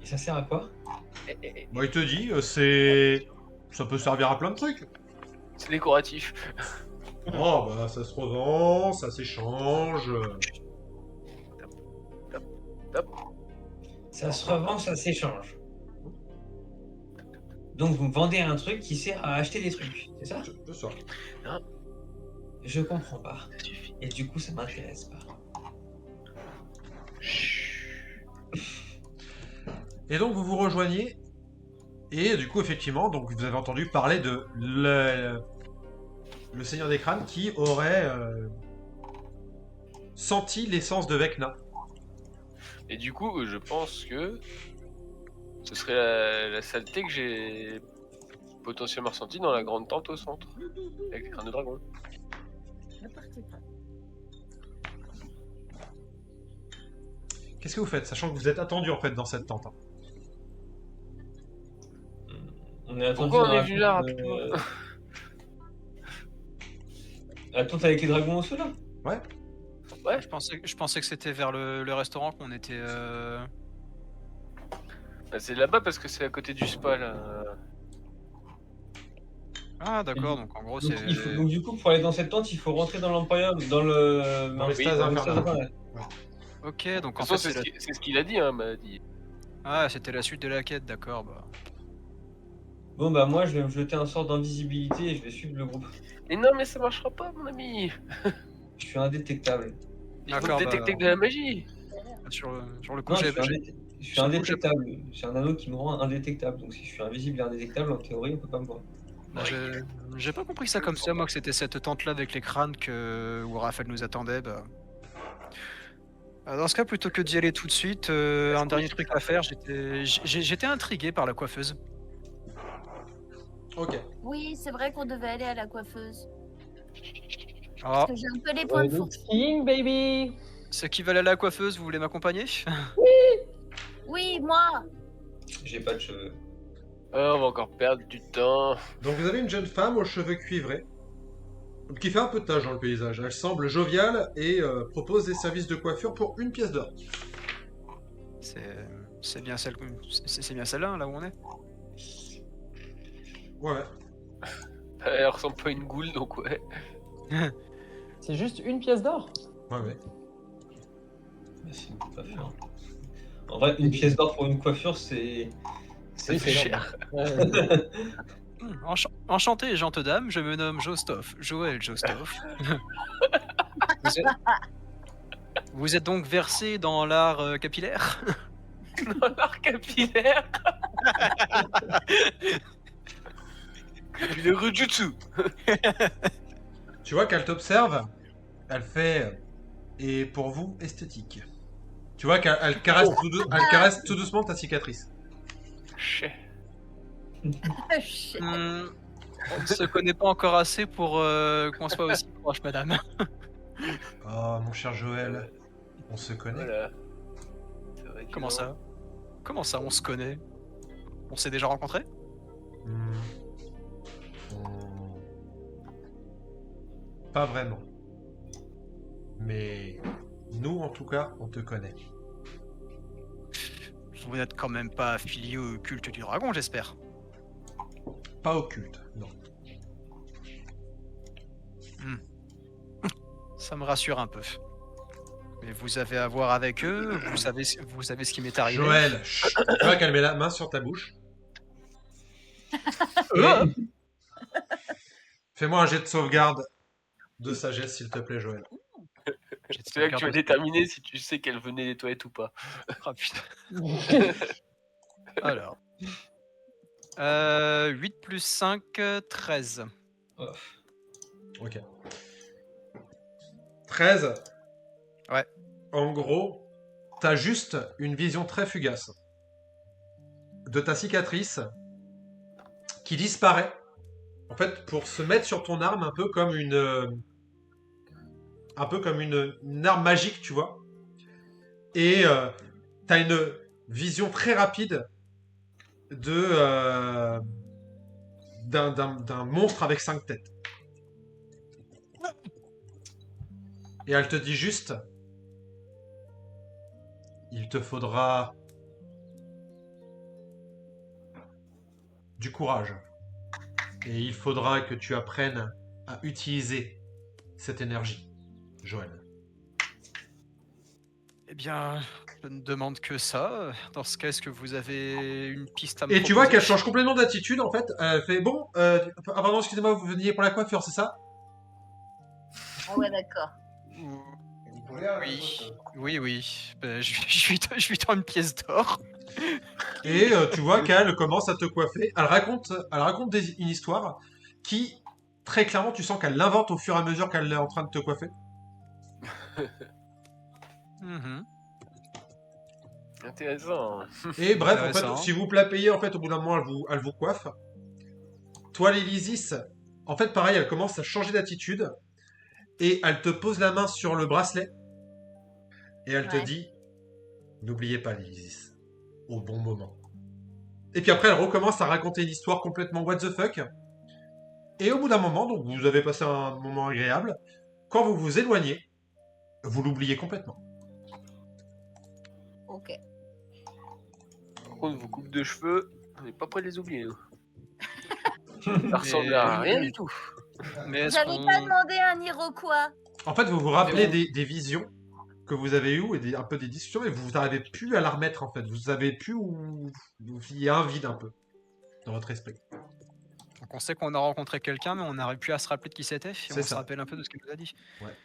Speaker 2: Et ça sert à quoi?
Speaker 1: Bon, il te dit, ça peut servir à plein de trucs.
Speaker 3: C'est décoratif.
Speaker 1: Oh, bah ça se revend, ça s'échange.
Speaker 2: Ça se revend, ça s'échange. Donc vous me vendez un truc qui sert à acheter des trucs, c'est ça?
Speaker 1: C'est ça.
Speaker 2: Je comprends pas. Et du coup, ça m'intéresse pas.
Speaker 1: Et donc vous vous rejoignez. Et du coup, effectivement, donc vous avez entendu parler de le Seigneur des Crânes qui aurait senti l'essence de Vecna.
Speaker 3: Et du coup, je pense que ce serait la saleté que j'ai potentiellement ressentie dans la grande tente au centre, avec les crânes de dragon.
Speaker 7: Ne partez pas.
Speaker 1: Qu'est-ce que vous faites, sachant que vous êtes attendu en fait dans cette tente, hein.
Speaker 2: On est attendu
Speaker 3: Pourquoi on
Speaker 2: dans
Speaker 3: est
Speaker 2: la
Speaker 3: venu là
Speaker 2: tente,
Speaker 3: rapidement
Speaker 2: la tente avec les dragons au sol là?
Speaker 3: Ouais.
Speaker 4: Je pensais que c'était vers le restaurant qu'on était.
Speaker 3: Bah, c'est là-bas parce que c'est à côté du spa là.
Speaker 4: Ah d'accord, donc en gros
Speaker 2: Donc,
Speaker 4: c'est.
Speaker 2: donc du coup, pour aller dans cette tente, il faut rentrer dans l'Emporium,
Speaker 1: Dans l'Estase infernale.
Speaker 2: infernale.
Speaker 4: Ok, donc
Speaker 3: De
Speaker 4: en
Speaker 3: toute
Speaker 4: fait
Speaker 3: façon,
Speaker 4: c'est
Speaker 3: c'est ce qu'il a dit, hein, m'a dit.
Speaker 4: Ah, c'était la suite de la quête, d'accord. Bah.
Speaker 2: Bon bah moi, je vais me jeter un sort d'invisibilité et je vais suivre le groupe.
Speaker 3: Mais non, mais ça marchera pas, mon ami.
Speaker 2: Je suis indétectable.
Speaker 3: Il faut
Speaker 4: D'accord,
Speaker 3: te détecter
Speaker 4: bah,
Speaker 3: de la magie.
Speaker 4: sur le coup,
Speaker 2: Non, je
Speaker 4: j'ai-
Speaker 2: suis indétectable. J'ai un anneau qui me rend indétectable. Donc si je suis invisible et indétectable, en théorie, on peut pas me voir.
Speaker 4: bah, j'ai pas compris ça comme ça, moi, que c'était cette tente-là avec les crânes où Raphaël nous attendait. Bah. Dans ce cas, plutôt que d'y aller tout de suite, un dernier truc à faire, j'étais intrigué par la coiffeuse.
Speaker 1: Ok.
Speaker 7: Oui, c'est vrai qu'on devait aller à la coiffeuse.
Speaker 4: Ah,
Speaker 7: Parce que j'ai un peu les points de force.
Speaker 8: King, baby.
Speaker 4: ceux qui veulent aller à la coiffeuse, vous voulez m'accompagner?
Speaker 7: Oui, moi.
Speaker 2: J'ai pas de cheveux.
Speaker 3: On va encore perdre du temps.
Speaker 1: Donc vous avez une jeune femme aux cheveux cuivrés, qui fait un peu de tâche dans le paysage. Elle semble joviale et propose des services de coiffure pour 1 pièce d'or.
Speaker 4: C'est bien celle, c'est bien celle-là, là où on est.
Speaker 1: Ouais.
Speaker 3: Elle ressemble pas à une goule, donc ouais.
Speaker 8: C'est juste 1 pièce d'or.
Speaker 1: Ouais.
Speaker 2: Merci de pas faire. En vrai, une pièce d'or pour une coiffure, c'est
Speaker 8: Oui,
Speaker 3: fait
Speaker 8: c'est
Speaker 3: cher.
Speaker 8: énorme. Ouais.
Speaker 4: Enchanté, gentes dames, je me nomme Jostoff, Joël Jostoff. Vous êtes donc versé dans l'art capillaire?
Speaker 3: Dans l'art capillaire. Le Rujutsu.
Speaker 1: Tu vois qu'elle t'observe, elle fait et pour vous esthétique. Tu vois qu'elle caresse, elle caresse tout doucement ta cicatrice.
Speaker 3: Chais.
Speaker 7: Shit.
Speaker 4: On ne se connaît pas encore assez pour qu'on soit aussi proche, madame.
Speaker 1: Oh mon cher Joël, on se connaît.
Speaker 3: Voilà. C'est vrai que
Speaker 4: Comment
Speaker 3: non.
Speaker 4: ça? Comment ça, on se connaît? On s'est déjà rencontrés?
Speaker 1: Hmm. Pas vraiment. Mais nous en tout cas, on te connaît.
Speaker 4: Vous n'êtes quand même pas affilié au culte du dragon, j'espère.
Speaker 1: Pas occulte, non.
Speaker 4: Ça me rassure un peu. Mais vous avez à voir avec eux, vous savez ce qui m'est arrivé.
Speaker 1: Joël, chut, tu vois qu'elle met la main sur ta bouche.
Speaker 3: Ah
Speaker 1: Fais-moi un jet de sauvegarde de sagesse, s'il te plaît, Joël.
Speaker 3: C'est là que tu vas déterminer si tu sais qu'elle venait des toilettes ou pas.
Speaker 4: Ah putain. Alors. 8 plus 5, 13.
Speaker 1: Ok. 13.
Speaker 4: Ouais.
Speaker 1: En gros, t'as juste une vision très fugace de ta cicatrice qui disparaît. En fait, pour se mettre sur ton arme, un peu comme une arme magique, tu vois. Et t'as une vision très rapide de d'un monstre avec 5 têtes. Et elle te dit juste, il te faudra du courage. Et il faudra que tu apprennes à utiliser cette énergie, Joël.
Speaker 4: Eh bien, je ne demande que ça. Dans ce cas, est-ce que vous avez une piste à me
Speaker 1: Et tu vois
Speaker 4: proposer?
Speaker 1: qu'elle change complètement d'attitude, en fait. Elle fait, bon, pardon, excusez-moi, vous veniez pour la coiffure, c'est ça?
Speaker 7: Ah ouais, d'accord.
Speaker 4: Oui. Ben, je lui tends une pièce d'or.
Speaker 1: Et tu vois qu'elle commence à te coiffer. Elle raconte une histoire qui, très clairement, tu sens qu'elle l'invente au fur et à mesure qu'elle est en train de te coiffer.
Speaker 3: Intéressant.
Speaker 1: Et bref, en
Speaker 4: Intéressant.
Speaker 1: fait, si vous la payez, en fait, au bout d'un moment, elle vous coiffe. Toi, l'Elysis, en fait, pareil, elle commence à changer d'attitude. Et elle te pose la main sur le bracelet. Et elle te dit, n'oubliez pas, l'Elysis, au bon moment. Et puis après, elle recommence à raconter une histoire complètement what the fuck. Et au bout d'un moment, donc vous avez passé un moment agréable, quand vous vous éloignez, vous l'oubliez complètement.
Speaker 7: Ok.
Speaker 3: Par contre, vos coupes de cheveux, on n'est pas prêt de les oublier, nous. Ça ressemble à rien du tout.
Speaker 4: Mais est-ce
Speaker 7: J'avais
Speaker 4: qu'on-
Speaker 7: pas demandé un Iroquois.
Speaker 1: En fait, vous vous rappelez des visions que vous avez eues et un peu des discussions, et vous n'arrivez plus à la remettre, en fait. Vous savez plus où... Il y a un vide un peu dans votre esprit.
Speaker 4: Donc on sait qu'on a rencontré quelqu'un, mais on n'arrive plus à se rappeler de qui c'était. Et
Speaker 1: C'est
Speaker 4: on se
Speaker 1: ça.
Speaker 4: rappelle un peu de ce qu'il nous a dit.
Speaker 1: Ouais.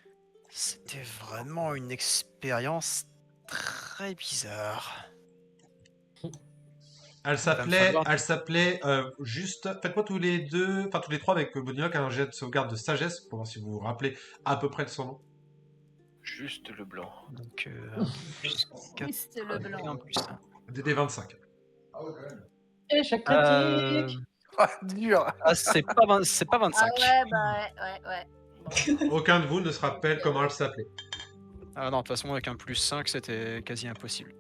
Speaker 4: C'était vraiment une expérience très bizarre.
Speaker 1: Elle
Speaker 4: va me
Speaker 1: s'appelait juste... Faites-moi tous les deux, enfin tous les trois avec Bodinoc un jet de sauvegarde de sagesse pour voir si vous vous rappelez à peu près de son nom.
Speaker 3: Juste le blanc.
Speaker 4: Donc, un plus 4,
Speaker 7: Juste le
Speaker 4: et
Speaker 7: blanc.
Speaker 4: un plus 1.
Speaker 1: DD 25.
Speaker 5: Ah ouais, quand même.
Speaker 8: Échec critique.
Speaker 6: Dur.
Speaker 4: Ah, c'est pas 25.
Speaker 7: Ah ouais, bah ouais.
Speaker 1: Aucun de vous ne se rappelle comment elle s'appelait.
Speaker 4: Ah non, de toute façon, avec un plus 5, c'était quasi impossible.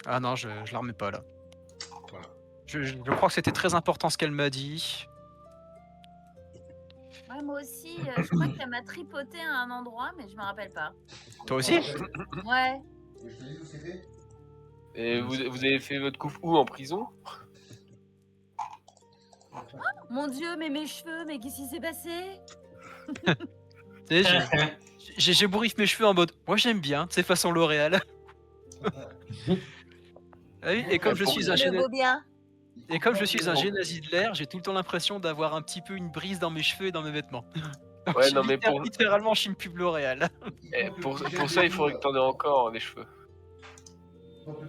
Speaker 4: Ah non, je la remets pas là.
Speaker 1: Voilà.
Speaker 4: Je crois que c'était très important ce qu'elle m'a dit.
Speaker 7: Ouais, moi aussi, je crois qu'elle m'a tripoté à un endroit, mais je me rappelle pas.
Speaker 4: Toi aussi?
Speaker 7: Ouais.
Speaker 5: Et je te dis où c'était.
Speaker 3: Et vous avez fait votre coup où, en prison?
Speaker 7: Mon Dieu, mais mes cheveux, mais qu'est-ce qui s'est passé?
Speaker 4: Tu sais, j'ai bourriffé mes cheveux en mode. Moi j'aime bien, c'est façon L'Oréal. Ah oui, et comme je suis un
Speaker 7: Je le
Speaker 4: génie.
Speaker 7: vaux bien.
Speaker 4: Et comme je suis un génazi de l'air, j'ai tout le temps l'impression d'avoir un petit peu une brise dans mes cheveux et dans mes vêtements. Donc,
Speaker 3: Ouais,
Speaker 4: j'ai
Speaker 3: non, mais pour-
Speaker 4: littéralement, je suis une pub L'Oréal.
Speaker 3: Pour ça, il faudrait que t'en aies encore, des cheveux.
Speaker 5: Non plus.